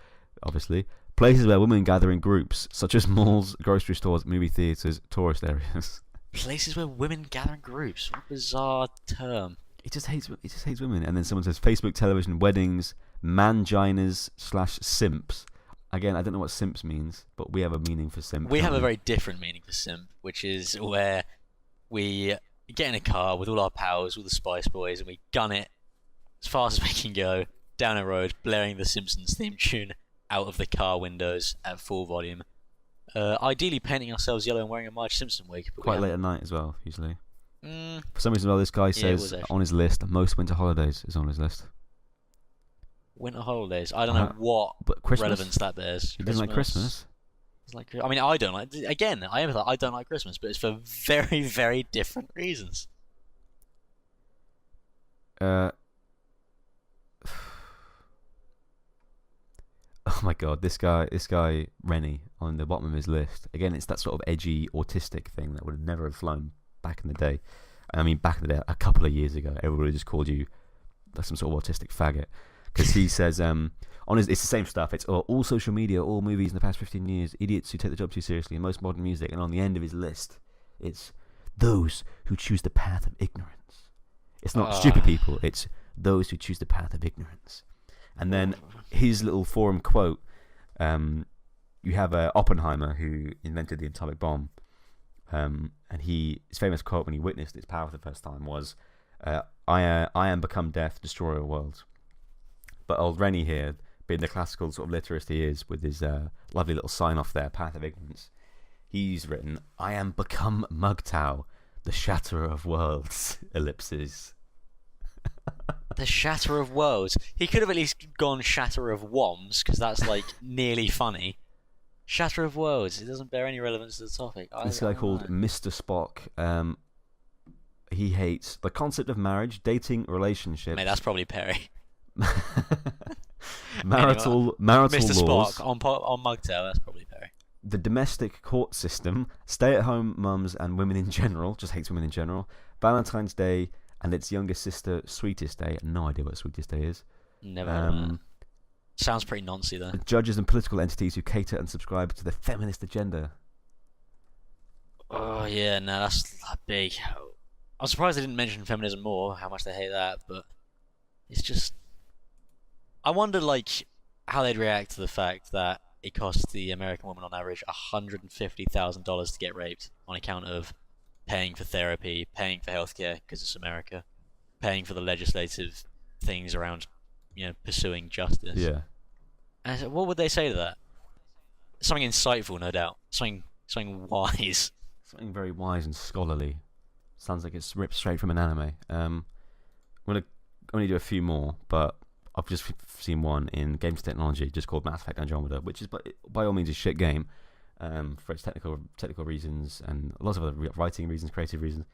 obviously, places where women gather in groups, such as malls, grocery stores, movie theatres, tourist areas. Places where women gather in groups. What a bizarre term. He just hates women. And then someone says Facebook, television, weddings, manginas/simps. Again, I don't know what simps means, but we have a meaning for simp. We have a very different meaning for simp, which is where we get in a car with all our pals, all the Spice Boys, and we gun it as fast as we can go down a road, blaring the Simpsons theme tune out of the car windows at full volume. Ideally painting ourselves yellow and wearing a Marge Simpson wig. But quite late at night as well, usually. For some reason, this guy says on his list, most winter holidays is on his list. Winter holidays? I don't know what relevance that bears. He doesn't like Christmas? I mean, I don't like... Again, I don't like Christmas, but it's for very, very different reasons. Oh my god, this guy Rennie on the bottom of his list. Again, it's that sort of edgy autistic thing that would never have flown back in the day. I mean, back in the day, a couple of years ago, everybody just called you like some sort of autistic faggot. Because he says, it's the same stuff. It's all social media, all movies in the past 15 years, idiots who take the job too seriously, and most modern music. And on the end of his list, it's those who choose the path of ignorance. It's not stupid people, it's those who choose the path of ignorance. And then his little forum quote, you have Oppenheimer, who invented the atomic bomb, and his famous quote when he witnessed its power for the first time was, I am become death, destroyer of worlds. But old Rennie here, being the classical sort of literist he is, with his lovely little sign-off there, path of ignorance, he's written, I am become MGTOW, the shatterer of worlds, ellipses. The Shatter of Worlds. He could have at least gone Shatter of Woms, because that's like nearly funny. Shatter of Worlds. It doesn't bear any relevance to the topic. This guy called Mr. Spock. He hates the concept of marriage, dating, relationships. Mate, that's probably Perry. marital Mr. laws. Spock on MGTOW. That's probably Perry. The domestic court system, stay-at-home mums and women in general. Just hates women in general. Valentine's Day. And its younger sister, Sweetest Day. No idea what Sweetest Day is. Never heard of that. Sounds pretty noncy, though. Judges and political entities who cater and subscribe to the feminist agenda. Oh, yeah, no, that's big. I'm surprised they didn't mention feminism more, how much they hate that, but it's just... I wonder, how they'd react to the fact that it costs the American woman on average $150,000 to get raped on account of paying for therapy, paying for healthcare because it's America, paying for the legislative things around, pursuing justice. Yeah. And so what would they say to that? Something insightful, no doubt. Something wise. Something very wise and scholarly. Sounds like it's ripped straight from an anime. I'm gonna only do a few more, but I've just seen one in games technology just called Mass Effect Andromeda, which is by all means a shit game. For its technical reasons and lots of other writing reasons, creative reasons.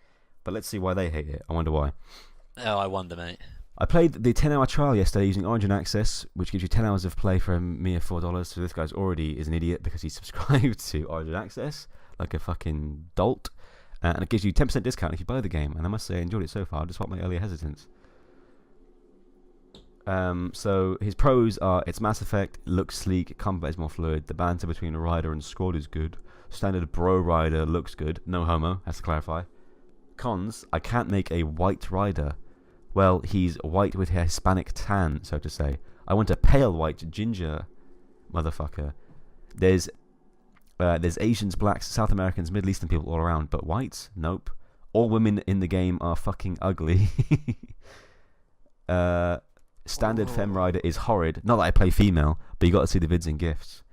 But let's see why they hate it. I wonder why. Oh, I wonder, mate. I played the 10-hour trial yesterday using Origin Access, which gives you 10 hours of play for a mere $4. So this guy's already is an idiot because he subscribed to Origin Access like a fucking dolt. And it gives you 10% discount if you buy the game. And I must say I enjoyed it so far, despite my earlier hesitance. So his pros are it's Mass Effect, it looks sleek, combat is more fluid, the banter between a rider and squad is good, standard bro rider looks good, no homo, has to clarify. Cons, I can't make a white rider. Well, he's white with a Hispanic tan, so to say. I want a pale white ginger motherfucker. There's Asians, blacks, South Americans, Middle Eastern people all around, but whites? Nope. All women in the game are fucking ugly. Standard femme rider is horrid. Not that I play female, but you got to see the vids and gifts.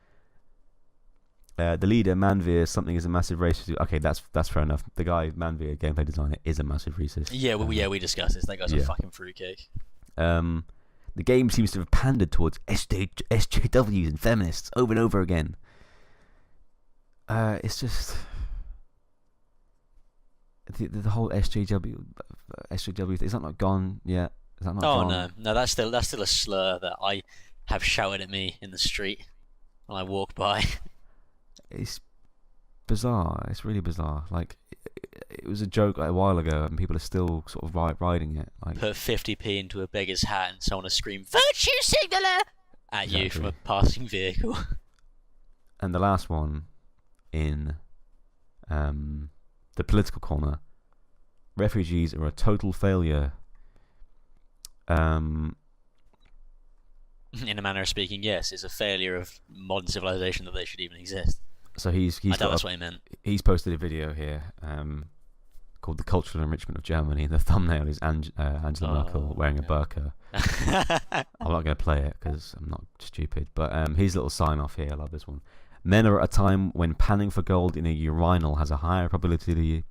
The leader, Manveer, something is a massive racist. Okay, that's fair enough. The guy, Manveer, gameplay designer, is a massive racist. Yeah, we discussed this. That guy's a fucking fruitcake. The game seems to have pandered towards SJWs and feminists over and over again. It's just the whole SJW thing. Is that not gone yet? Is that not gone? No, that's still a slur that I have shouted at me in the street when I walk by. bizarre. It's really bizarre. Like, it was a joke like, a while ago, and people are still sort of riding it. Like, put 50p into a beggar's hat and someone will scream "Virtue signaller" at you from a passing vehicle. And the last one in the political corner: refugees are a total failure. In a manner of speaking, yes, it's a failure of modern civilization that they should even exist. So he's I doubt that's what he meant. He's posted a video here called "The Cultural Enrichment of Germany." The thumbnail is Angela Merkel wearing a burqa. I'm not going to play it because I'm not stupid. But his little sign off here, I love this one. Men are at a time when panning for gold in a urinal has a higher probability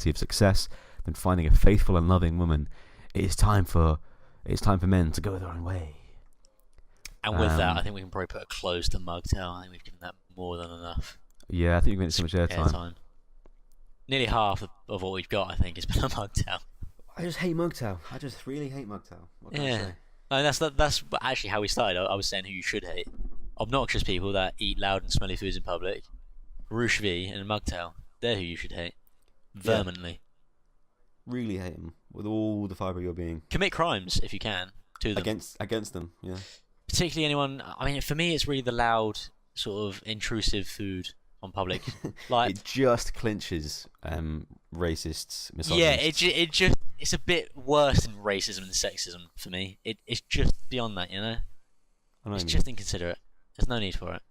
of success than finding a faithful and loving woman. It is time for men to go their own way. And with that, I think we can probably put a close to MGTOW. I think we've given that more than enough. Yeah, I think you've given it so much airtime. Nearly half of what we've got, I think, has been on MGTOW. I just hate MGTOW. I just really hate MGTOW. What can I say? No, that's actually how we started. I was saying who you should hate. Obnoxious people that eat loud and smelly foods in public. Roosh V and MGTOW. They're who you should hate. Vehemently. Really hate them with all the fibre of your being. Commit crimes if you can to them. Against them, yeah. Particularly anyone. I mean, for me, it's really the loud, sort of intrusive food on public. Like it just clinches racists, misogynists. Yeah, it's a bit worse than racism and sexism for me. It's just beyond that, you know. It's just inconsiderate. There's no need for it.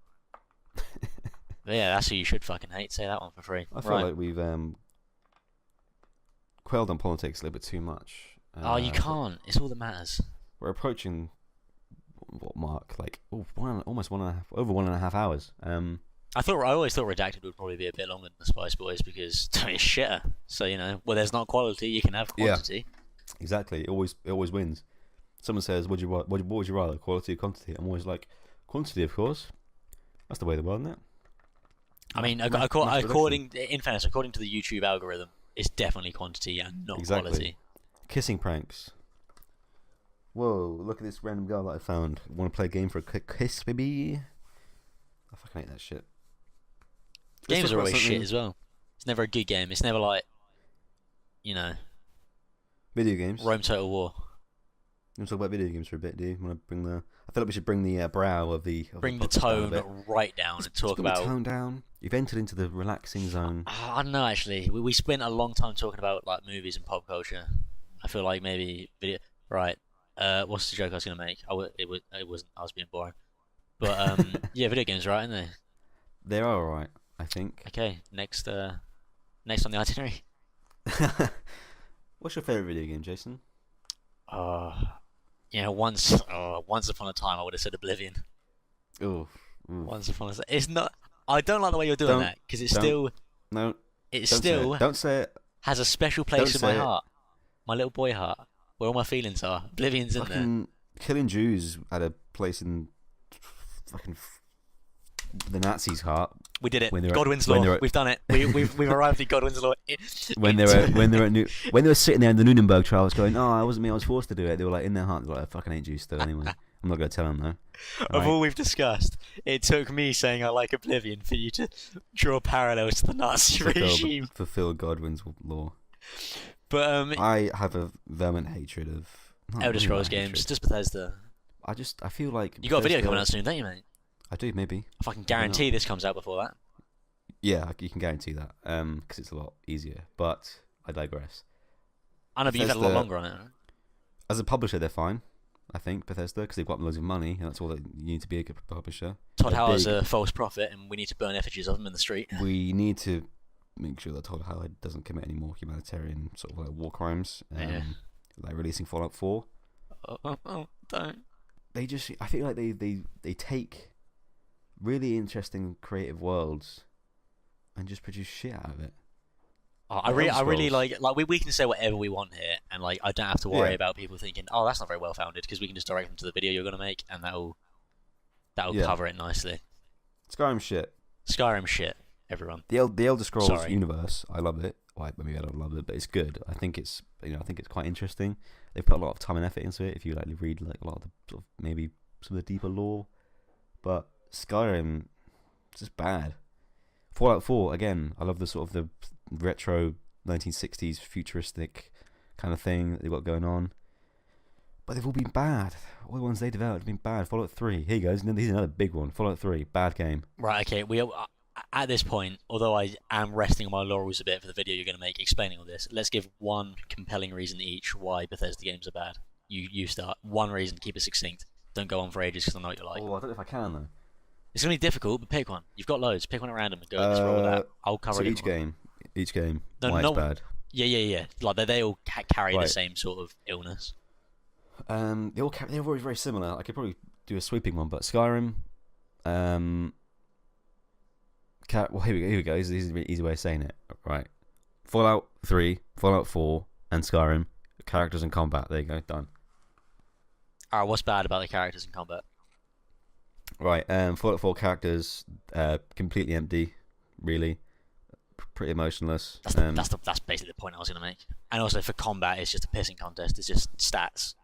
But yeah, that's who you should fucking hate. Say that one for free. I feel like we've quailed on politics a little bit too much. You can't. It's all that matters. We're approaching what mark? Like almost 1.5 hours. I always thought Redacted would probably be a bit longer than the Spice Boys because it's shitter. So you know, where there's not quality, you can have quantity. Yeah, exactly. It always wins. Someone says, "What would you rather, quality or quantity?" I'm always like, quantity, of course. That's the way of the world, isn't it? I mean, according to the YouTube algorithm, it's definitely quantity and not quality. Kissing pranks. Whoa, look at this random girl that I found. Want to play a game for a quick kiss, baby? I fucking hate that shit. Games are always shit as well. It's never a good game. It's never like, you know... Video games? Rome Total War. You want to talk about video games for a bit, do you? Want to bring the... I feel like we should bring the brow of the... Bring the tone right down and talk about... the tone down. You've entered into the relaxing zone. I don't know, actually. We spent a long time talking about like movies and pop culture. I feel like maybe video... Right. What's the joke I was going to make? It wasn't. I was being boring. But yeah, video games are right, aren't they? They are alright, I think. Okay, next on the itinerary. What's your favourite video game, Jason? Once upon a time I would have said Oblivion. Ooh. Once upon a time. It's not. I don't like the way you're doing that because it's still. No. It still. Don't say it. Has a special place in my heart, my little boy heart, where all my feelings are. Oblivion's in there. Killing Jews had a place in fucking the Nazis' heart. We did it. Godwin's law. We've done it. We've arrived at Godwin's law. When they were sitting there in the Nuremberg trials, going, "Oh, it wasn't me. I was forced to do it." They were like in their heart, like, "I fucking hate Jews still." Anyway, I'm not going to tell them though. Of all we've discussed, it took me saying I like Oblivion for you to draw parallels to the Nazi regime. Fulfill Godwin's law. But I have a vehement hatred of Elder Scrolls games. Just Bethesda. I feel like you got a video coming out soon, don't you, mate? I do, maybe. I fucking guarantee this comes out before that. Yeah, you can guarantee that, because it's a lot easier. But I digress. I know, but you've had a lot longer on it. Right? As a publisher, they're fine. I think Bethesda, because they've got loads of money, and that's all that you need to be a good publisher. Todd Howard's a false prophet, and we need to burn effigies of him in the street. We need to make sure that Todd Howard doesn't commit any more humanitarian sort of like war crimes, like releasing Fallout 4. Don't. I feel like they take really interesting creative worlds and just produce shit out of it. I really like we can say whatever we want here, and like I don't have to worry about people thinking, "Oh, that's not very well founded," because we can just direct them to the video you're gonna make, and that'll cover it nicely. Skyrim shit, everyone. The Elder Scrolls universe, I love it. Well, maybe I don't love it, but it's good. I think it's quite interesting. They put a lot of time and effort into it. If you like read like a lot of the sort of maybe some of the deeper lore, but Skyrim, it's just bad. Fallout 4 again. I love the sort of the retro 1960s futuristic kind of thing that they've got going on. But they've all been bad. All the ones they developed have been bad. Fallout 3. Here you go. Here's another big one. Fallout 3. Bad game. Right, okay. We at this point, although I am resting on my laurels a bit for the video you're going to make explaining all this, let's give one compelling reason each why Bethesda games are bad. You start. One reason. Keep it succinct. Don't go on for ages because I know what you're like. Oh, I don't know if I can, though. It's going to be difficult, but pick one. You've got loads. Pick one at random and go, let's roll with that. I'll cover so each game, no, why it's bad. Yeah. Like, they all carry the same sort of illness. They're all very similar. I could probably do a sweeping one, but Skyrim. Well, here we go. This is an easy way of saying it. Right. Fallout 3, Fallout 4, and Skyrim. Characters and combat. There you go. Done. Alright, what's bad about the characters and combat? Right. Fallout 4 characters completely empty. Really. Pretty emotionless. That's basically the point I was going to make. And also for combat, it's just a pissing contest. It's just stats.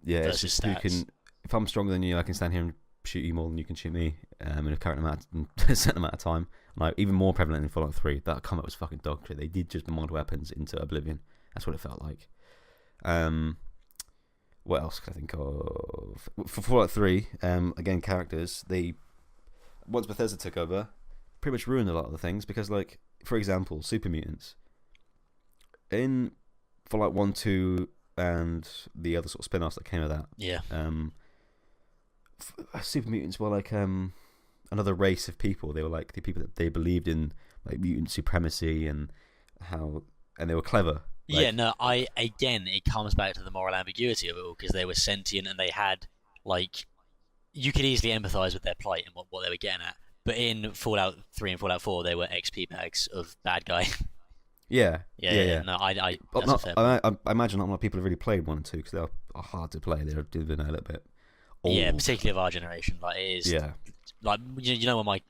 Yeah, it's just stats. If I'm stronger than you, I can stand here and shoot you more than you can shoot me in a certain amount of time. Like, even more prevalent in Fallout 3. That combat was fucking dog shit. They did just mod weapons into oblivion. That's what it felt like. What else can I think of? For Fallout 3, again, characters. Once Bethesda took over, pretty much ruined a lot of the things because, like, for example, super mutants. In Fallout 1, 2, and the other sort of spin-offs that came of that. Yeah. Super mutants were like another race of people. They were like the people that they believed in, like mutant supremacy and they were clever. Like, it comes back to the moral ambiguity of it all because they were sentient and they had, like, you could easily empathise with their plight and what they were getting at. But in Fallout 3 and Fallout 4, they were XP bags of bad guy. Yeah. No, I imagine not a lot of people have really played 1 and 2 because they are hard to play. They're a little bit old. Yeah, particularly of our generation. Like, it is. Yeah. Like, you know, when my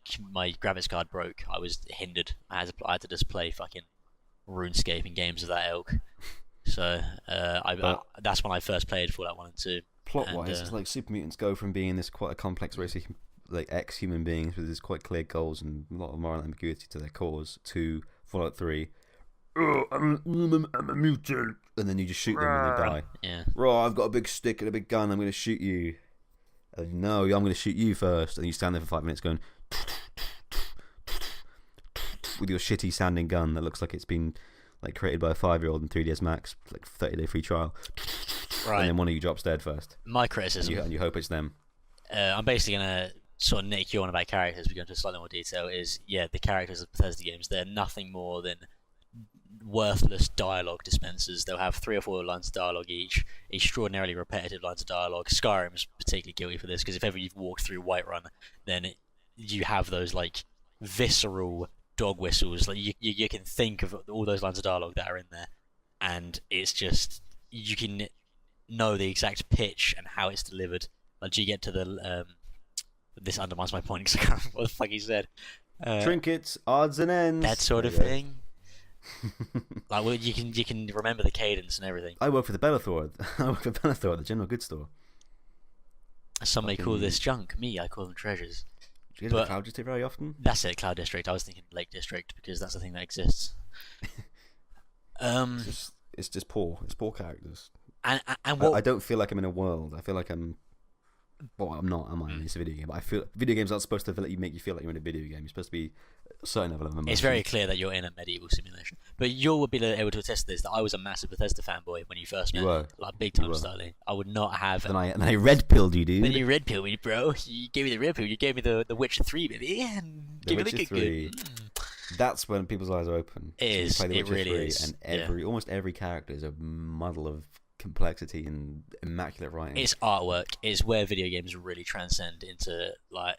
graphics card broke, I was hindered. I had to just play fucking RuneScape and games of that ilk. So that's when I first played Fallout 1 and 2. Plot-wise, it's like super mutants go from being this quite a complex race of like ex-human beings with these quite clear goals and a lot of moral ambiguity to their cause to Fallout 3. Oh, I'm a mutant, and then you just shoot them and they die. Yeah. Right, I've got a big stick and a big gun. I'm going to shoot you. No, I'm going to shoot you first. And you stand there for 5 minutes going with your shitty sounding gun that looks like it's been like created by a 5-year-old in 3ds Max, like 30-day free trial. Right. And then one of you drops dead first. My criticism. And you hope it's them. I'm basically going to sort of nick you on about characters. We go into slightly more detail. The characters of Bethesda games, they're nothing more than worthless dialogue dispensers. They'll have 3 or 4 lines of dialogue each, extraordinarily repetitive lines of dialogue. Skyrim's particularly guilty for this because if ever you've walked through Whiterun, then you have those like visceral dog whistles. Like you can think of all those lines of dialogue that are in there, and it's just you can know the exact pitch and how it's delivered. Like, you get to the this undermines my point because I can't remember what the fuck he said. Trinkets, odds and ends. That sort of thing. Like, well, you can remember the cadence and everything. I work for the Bellathor. I work for Bellathor at the general goods store. Some may call this junk. Me, I call them treasures. Do you go to the Cloud District very often? That's it, Cloud District. I was thinking Lake District because that's the thing that exists. It's just poor. It's poor characters. And what I don't feel like I'm in a world. I feel like I'm. Well, I'm not. Am I? It's a video game. But I feel make you feel like you're in a video game. You're supposed to be a certain level of emotion. It's very clear that you're in a medieval simulation. But you would be able to attest to this, that I was a massive Bethesda fanboy when you first met me. Like, big time styling. I would not have. And I red pilled you, dude. Then you red pilled me, bro. You gave me the red pill. You gave me the Witcher 3, baby. And The give me Witcher the 3. That's when people's eyes are open. It is. It really is. And almost every character is a muddle of complexity and immaculate writing. It's artwork. It's where video games really transcend into, like,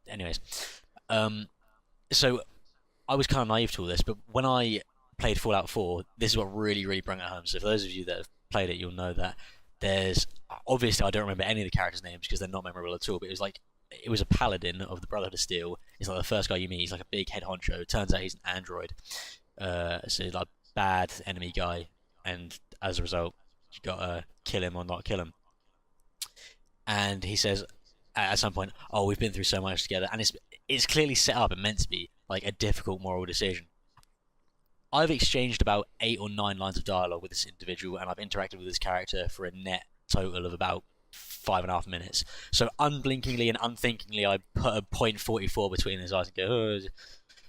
anyways. So I was kind of naive to all this, but when I played Fallout 4, this is what really, really brought it home. So for those of you that have played it, you'll know that there's obviously I don't remember any of the characters' names because they're not memorable at all. But it was a paladin of the Brotherhood of Steel. He's like the first guy you meet. He's like a big head honcho. It turns out he's an android, so he's like bad enemy guy, and as a result, you gotta kill him or not kill him. And he says at some point, "Oh, we've been through so much together," and it's clearly set up and meant to be like a difficult moral decision. I've exchanged about 8 or 9 lines of dialogue with this individual, and I've interacted with this character for a net total of about 5.5 minutes. So unblinkingly and unthinkingly, I put a .44 between his eyes and go, oh,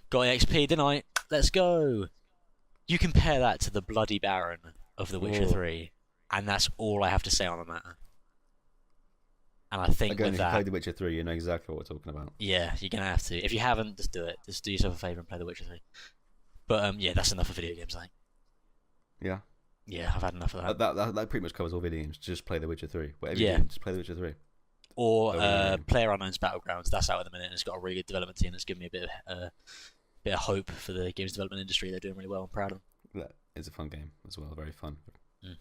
got XP, didn't I? Let's go. You compare that to the Bloody Baron of The Witcher 3, and that's all I have to say on the matter. And I think again, with if that, you played The Witcher 3, you know exactly what we're talking about. yeah, you're gonna have to. If you haven't, just do it. Just do yourself a favour and play The Witcher 3. But yeah, that's enough of video games, I think. Yeah. Yeah, I've had enough of that. That pretty much covers all video games. Just play The Witcher 3. Whatever Yeah. you do, just play The Witcher 3. Or PlayerUnknown's Battlegrounds. That's out at the minute, and it's got a really good development team that's given me a bit of hope for the games development industry. They're doing really well. I'm proud of them. That is a fun game as well. Very fun. Mm.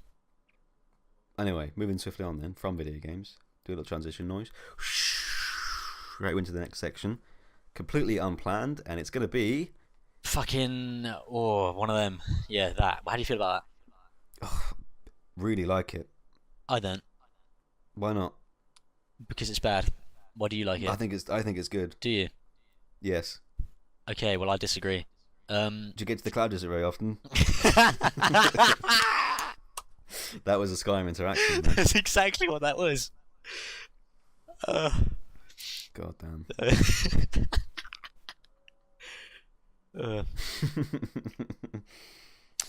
Anyway, moving swiftly on then from video games. Do a little transition noise. Right into the next section. Completely unplanned, and it's going to be... Fucking... Oh, one of them. Yeah, that. How do you feel about that? Oh, really like it. I don't. Why not? Because it's bad. Why do you like it? I think it's good. Do you? Yes. Okay, well, I disagree. Do you get to the cloud desert very often? That was a Skyrim interaction. Man. That's exactly what that was. God damn.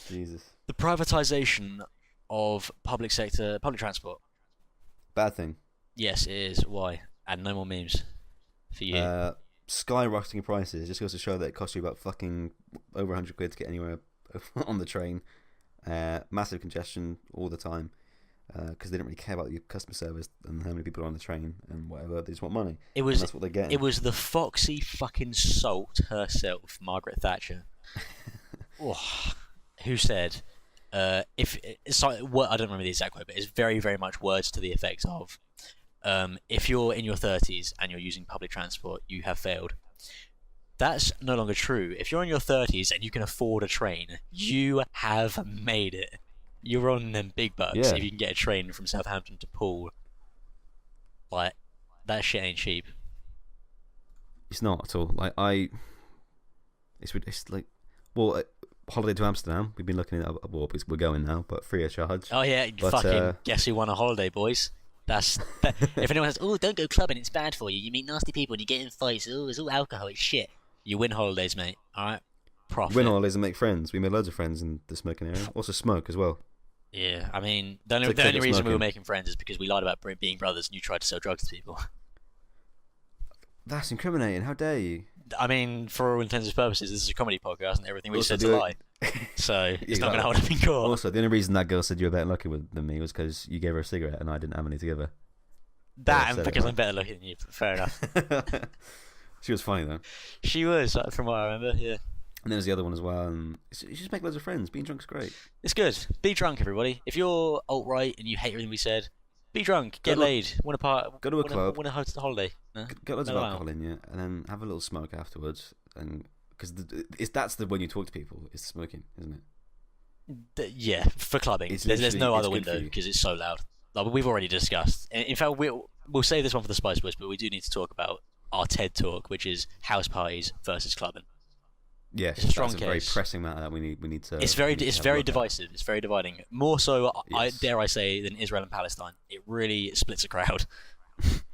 Jesus. The privatisation of public transport. Bad thing. Yes, it is. Why? And no more memes for you. Skyrocketing prices just goes to show that it costs you about fucking over 100 quid to get anywhere on the train. Massive congestion all the time because they don't really care about your customer service and how many people are on the train and whatever. They just want money. And that's what they get. It was the foxy fucking salt herself, Margaret Thatcher, who said, I don't remember the exact quote, but it's very, very much words to the effect of, if you're in your 30s and you're using public transport, you have failed. That's no longer true. If you're in your 30s and you can afford a train, you have made it. You're on them big bucks if you can get a train from Southampton to Poole. Like, that shit ain't cheap. It's not at all. It's like, well, holiday to Amsterdam. We've been looking at it. Well, we're going now, but free of charge. Oh yeah, guess who won a holiday, boys? If anyone says, "Oh, don't go clubbing, it's bad for you. You meet nasty people and you get in fights. Oh, it's all alcohol. It's shit." You win holidays, mate. All right, profit. Win holidays and make friends. We made loads of friends in the smoking area. Also smoke as well. Yeah, I mean, the only reason we were making friends is because we lied about being brothers and you tried to sell drugs to people. That's incriminating. How dare you? I mean, for all intents and purposes, this is a comedy podcast and everything we said's a lie. So, it's not going to hold up in court. Also, the only reason that girl said you were better looking than me was because you gave her a cigarette and I didn't have any to give her. That, and because I'm better looking than you. Fair enough. She was funny, though. She was, from what I remember, yeah. And there was the other one as well. And you just make loads of friends. Being drunk's great. It's good. Be drunk, everybody. If you're alt-right and you hate everything we said, be drunk, get laid, win a part, go to a club, win a holiday. No? Get loads of alcohol in you, and then have a little smoke afterwards. And because that's the when you talk to people, it's smoking, isn't it? Yeah, for clubbing. There's no other window because it's so loud. Like we've already discussed. In fact, we'll save this one for the Spice Boys, but we do need to talk about our TED Talk, which is house parties versus clubbing. Yes, it's a strong that's a very pressing matter that we need to. It's very divisive. It's very dividing. More so, yes. Dare I say, than Israel and Palestine. It really splits a crowd.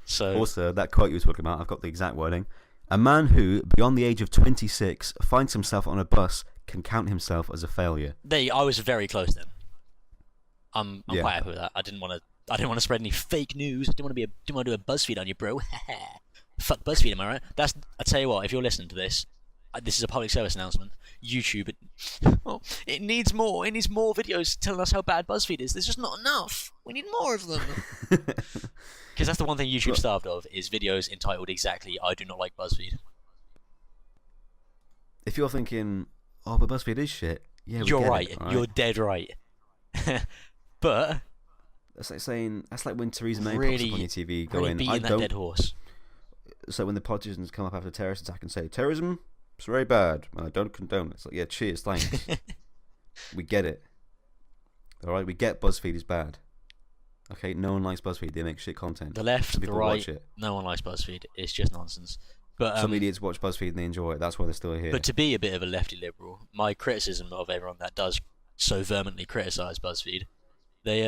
So also, that quote you were talking about, I've got the exact wording. A man who, beyond the age of 26, finds himself on a bus can count himself as a failure. I was very close then. I'm quite happy with that. I didn't want to spread any fake news. I didn't want to do a BuzzFeed on you, bro. Fuck BuzzFeed, am I right? I tell you what, if you're listening to this is a public service announcement. YouTube, it needs more. It needs more videos telling us how bad BuzzFeed is. There's just not enough. We need more of them. Because that's the one thing YouTube's starved of, is videos entitled exactly, I do not like BuzzFeed. If you're thinking, oh, but BuzzFeed is shit. Yeah, you're right. You're dead right. But that's like saying, that's like when Theresa May really, pops up on your TV going, I that don't. Dead horse. So when the politicians come up after a terrorist attack and say, terrorism, it's very bad, and I don't condone it. It's like, yeah, cheers, thanks. We get it. Alright, we get BuzzFeed is bad. Okay, no one likes BuzzFeed, they make shit content. The left, the right, watch it. No one likes BuzzFeed. It's just nonsense. But Some idiots watch BuzzFeed and they enjoy it. That's why they're still here. But to be a bit of a lefty liberal, my criticism of everyone that does so vehemently criticise BuzzFeed, they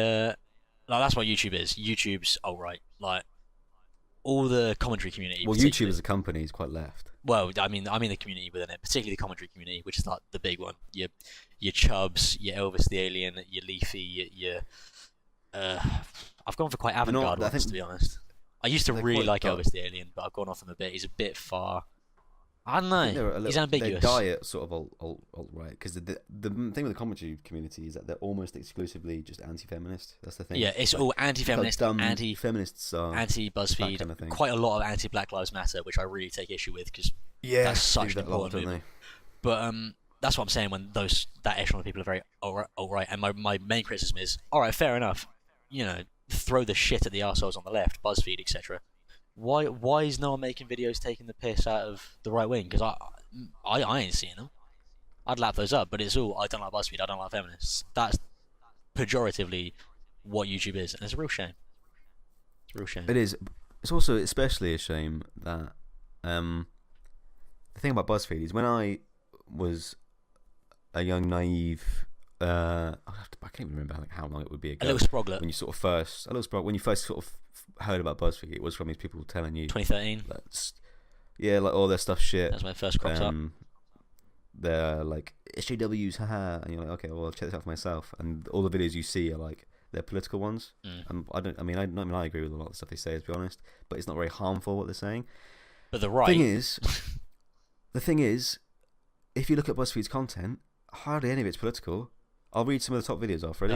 like that's what YouTube is. YouTube's alright. Like all the commentary community. Well, YouTube as a company is quite left. Well, I mean the community within it, particularly the commentary community, which is like the big one. Your Chubbs, your Elvis the Alien, your Leafy, your I've gone for quite avant-garde ones, to be honest. I used to really like Elvis the Alien, but I've gone off him a bit. He's a bit far. I don't know. He's ambiguous. Their diet sort of alt-right, because the thing with the commentary community is that they're almost exclusively just anti-feminist. That's the thing. Yeah, it's all anti-feminist, anti-feminists are anti-BuzzFeed, kind of thing. Quite a lot of anti-Black Lives Matter, which I really take issue with because that's such an important movement. But that's what I'm saying when that echelon of people are very alt-right, and my main criticism is, all right, fair enough, throw the shit at the arseholes on the left, BuzzFeed, etc. Why is no one making videos taking the piss out of the right wing? Because I ain't seeing them. I'd lap those up, but it's all, I don't like BuzzFeed, I don't like feminists. That's pejoratively what YouTube is, and it's a real shame. It's a real shame. It is. It's also especially a shame that the thing about BuzzFeed is when I was a young naive, I can't even remember how long it would be ago. A little sproglet. When you first sort of heard about BuzzFeed, it was from these people telling you 2013. Like all their stuff shit. That's when it first cropped up. They're like SJWs, haha, and you're like, okay, well, I'll check this out for myself. And all the videos you see are like they're political ones. And I agree with a lot of the stuff they say, to be honest, but it's not very harmful what they're saying. But the right the thing is, if you look at BuzzFeed's content, hardly any of it's political. I'll read some of the top videos off. Ready?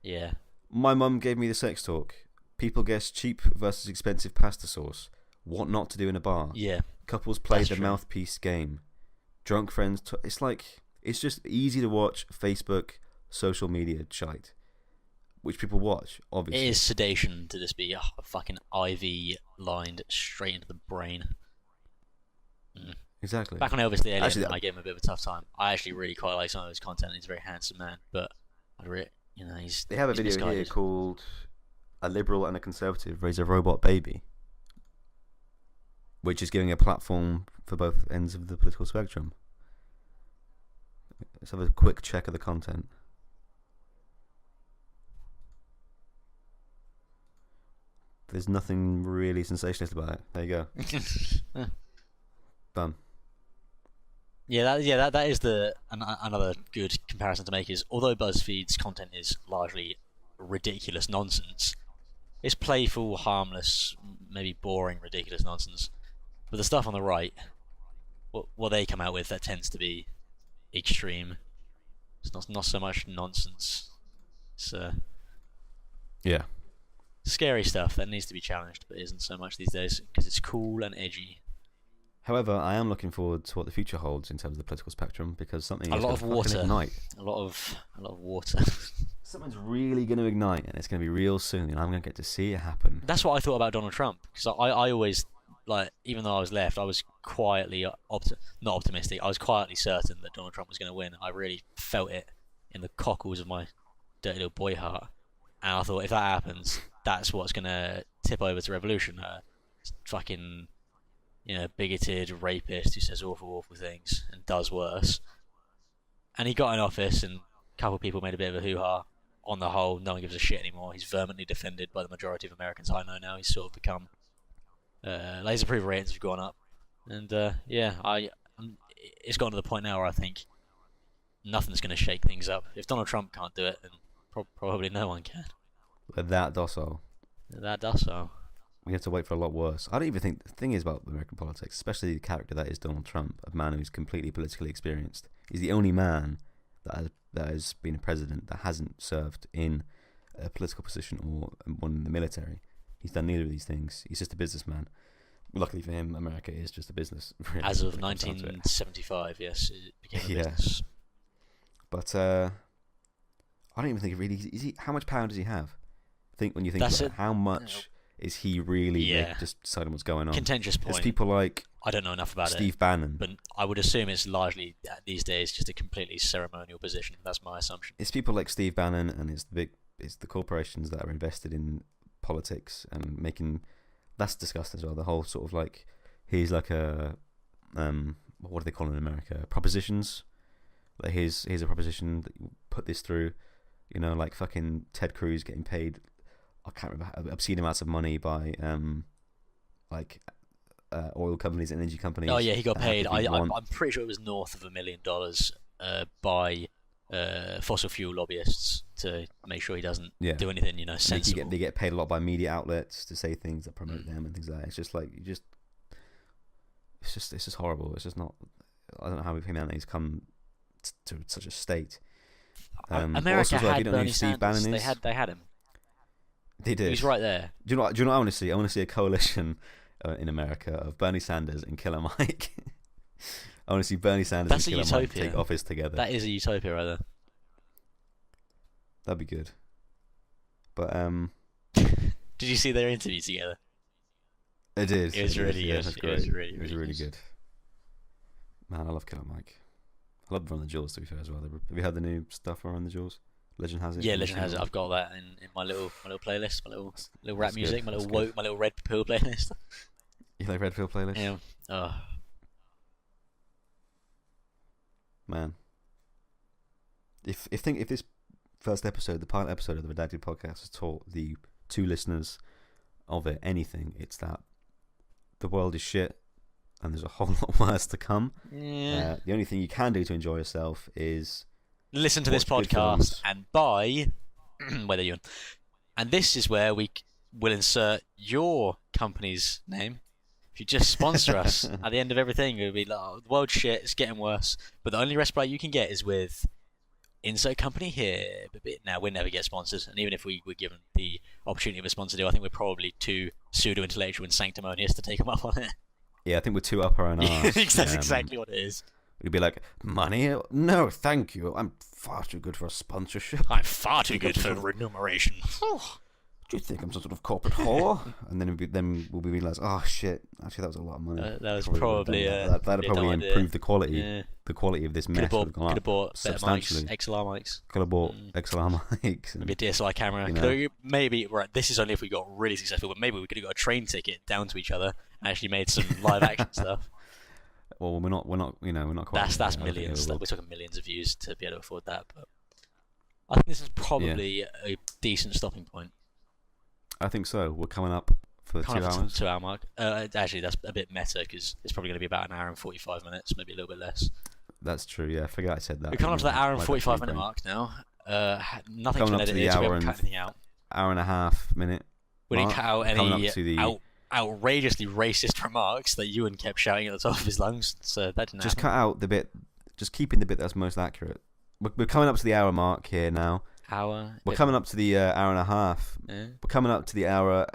Yeah. My mum gave me the sex talk. People guess cheap versus expensive pasta sauce. What not to do in a bar. Yeah. Couples play the mouthpiece game. Drunk friends. It's just easy to watch Facebook, social media shite, which people watch. Obviously, it is sedation to just be a fucking IV lined straight into the brain. Exactly. Back on Elvis the Alien, I gave him a bit of a tough time. I actually really quite like some of his content. He's a very handsome man, but They have a video here called "A Liberal and a Conservative Raise a Robot Baby," which is giving a platform for both ends of the political spectrum. Let's have a quick check of the content. There's nothing really sensationalist about it. There you go. Done. That is another good comparison to make is, although BuzzFeed's content is largely ridiculous nonsense, it's playful, harmless, maybe boring, ridiculous nonsense. But the stuff on the right, what they come out with, that tends to be extreme. It's not so much nonsense. It's scary stuff that needs to be challenged, but isn't so much these days because it's cool and edgy. However, I am looking forward to what the future holds in terms of the political spectrum, because something is going to ignite. A lot of water. Something's really going to ignite, and it's going to be real soon, and I'm going to get to see it happen. That's what I thought about Donald Trump, because I always, like, even though I was left, I was quietly not optimistic. I was quietly certain that Donald Trump was going to win. I really felt it in the cockles of my dirty little boy heart, and I thought if that happens, that's what's going to tip over to revolution. Fucking, bigoted rapist who says awful things and does worse. And he got in office, and a couple of people made a bit of a hoo-ha. On the whole, no one gives a shit anymore. He's vehemently defended by the majority of Americans I know now. He's sort of become... his approval ratings have gone up. And, it's gotten to the point now where I think nothing's going to shake things up. If Donald Trump can't do it, then probably no one can. They're that docile. We have to wait for a lot worse. I don't even think... The thing is about American politics, especially the character that is Donald Trump, a man who's completely politically experienced. He's the only man that has been a president that hasn't served in a political position or one in the military. He's done neither of these things. He's just a businessman. Luckily for him, America is just a business. Really, as of 1975, yes, it became a business. But I don't even think it really... how much power does he have? When you think about it, how much... Is he really just deciding what's going on? Contentious point. It's people like... I don't know enough about Steve Bannon. But I would assume it's largely, these days, just a completely ceremonial position. That's my assumption. It's people like Steve Bannon, and it's the corporations that are invested in politics and making... That's discussed as well. The whole sort of like he's like a what do they call it in America? Propositions. Like here's a proposition that you put this through. You know, like fucking Ted Cruz getting paid, I can't remember, obscene amounts of money by oil companies and energy companies. Oh yeah, he got paid. I'm pretty sure it was north of $1 million by fossil fuel lobbyists to make sure he doesn't do anything, sensible. They get paid a lot by media outlets to say things that promote them and things like that. It's just like it's just horrible. It's just not. I don't know how humanity's come to such a state. America had Bernie Sanders. They had him. They did. He's right there. Do you know what I want to see? I want to see a coalition in America of Bernie Sanders and Killer Mike. I want to see Bernie Sanders and Killer Mike take office together. That is a utopia right there. That'd be good. But did you see their interview together? I did. It was really good. It was really good. Man, I love Killer Mike. I love Run the Jewels, to be fair, as well. Have you heard the new stuff on Run the Jewels? Legend has it. Yeah, Legend has it. I've got that in my little playlist, my little rap music, my little Red Pill playlist. You like Red Pill playlist? Yeah. Oh. Man. If this first episode, the pilot episode of the Redacted podcast, has taught the 2 listeners of it anything, it's that the world is shit. And there's a whole lot worse to come. Yeah. The only thing you can do to enjoy yourself is listen to this podcast and buy whether you. And this is where we will insert your company's name. If you just sponsor us at the end of everything, it'll be like, oh, the world's shit, it's getting worse. But the only respite you can get is with insert company here. Now we'll never get sponsored, and even if we were given the opportunity of a sponsor deal, I think we're probably too pseudo-intellectual and sanctimonious to take them up on it. Yeah, I think we're too up our own arse. That's exactly what it is. We'd be like, money? No, thank you. I'm far too good for a sponsorship. I'm far too good for remuneration. Do you think I'm some sort of corporate whore? And then we'll be realised, oh shit, actually that was a lot of money. That was probably that'd probably improve the quality. Yeah. The quality of this mess could have bought better substantially. mics, XLR mics. Could have bought XLR mics. Maybe a DSLR camera. Maybe this is only if we got really successful, but maybe we could have got a train ticket down to each other and actually made some live action stuff. Well, we're not quite. That's millions. We're talking millions of views to be able to afford that. But I think this is probably a decent stopping point. I think so. We're coming up for the 2 hours. 2 hour mark. Actually, that's a bit meta because it's probably going to be about an hour and 45 minutes, maybe a little bit less. That's true. Yeah, I forgot I said that. We're coming up to the hour and 45 minute mark now. Nothing's been edited, so we haven't cut anything out. Hour and a half minute. We didn't cut out any outrageously racist remarks that Ewan kept shouting at the top of his lungs. So that didn't happen. Cut out the bit. Just keeping the bit that's most accurate. We're coming up to the hour mark here now. We're coming up to the hour and a half. Yeah. We're coming up to the hour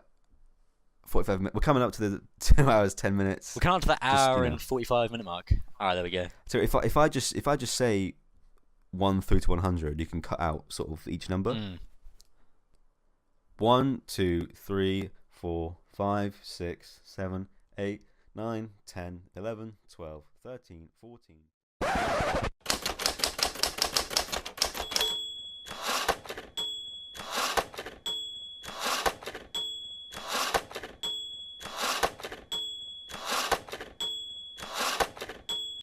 45 minutes. We're coming up to the 2 hours 10 minutes. We're coming up to the hour and 45 minute mark. All right, there we go. So if I just say 1 through to 100, you can cut out sort of each number. 1, 2, 3, 4, 5, 6, 7, 8, 9, 10, 11, 12, 13, 14.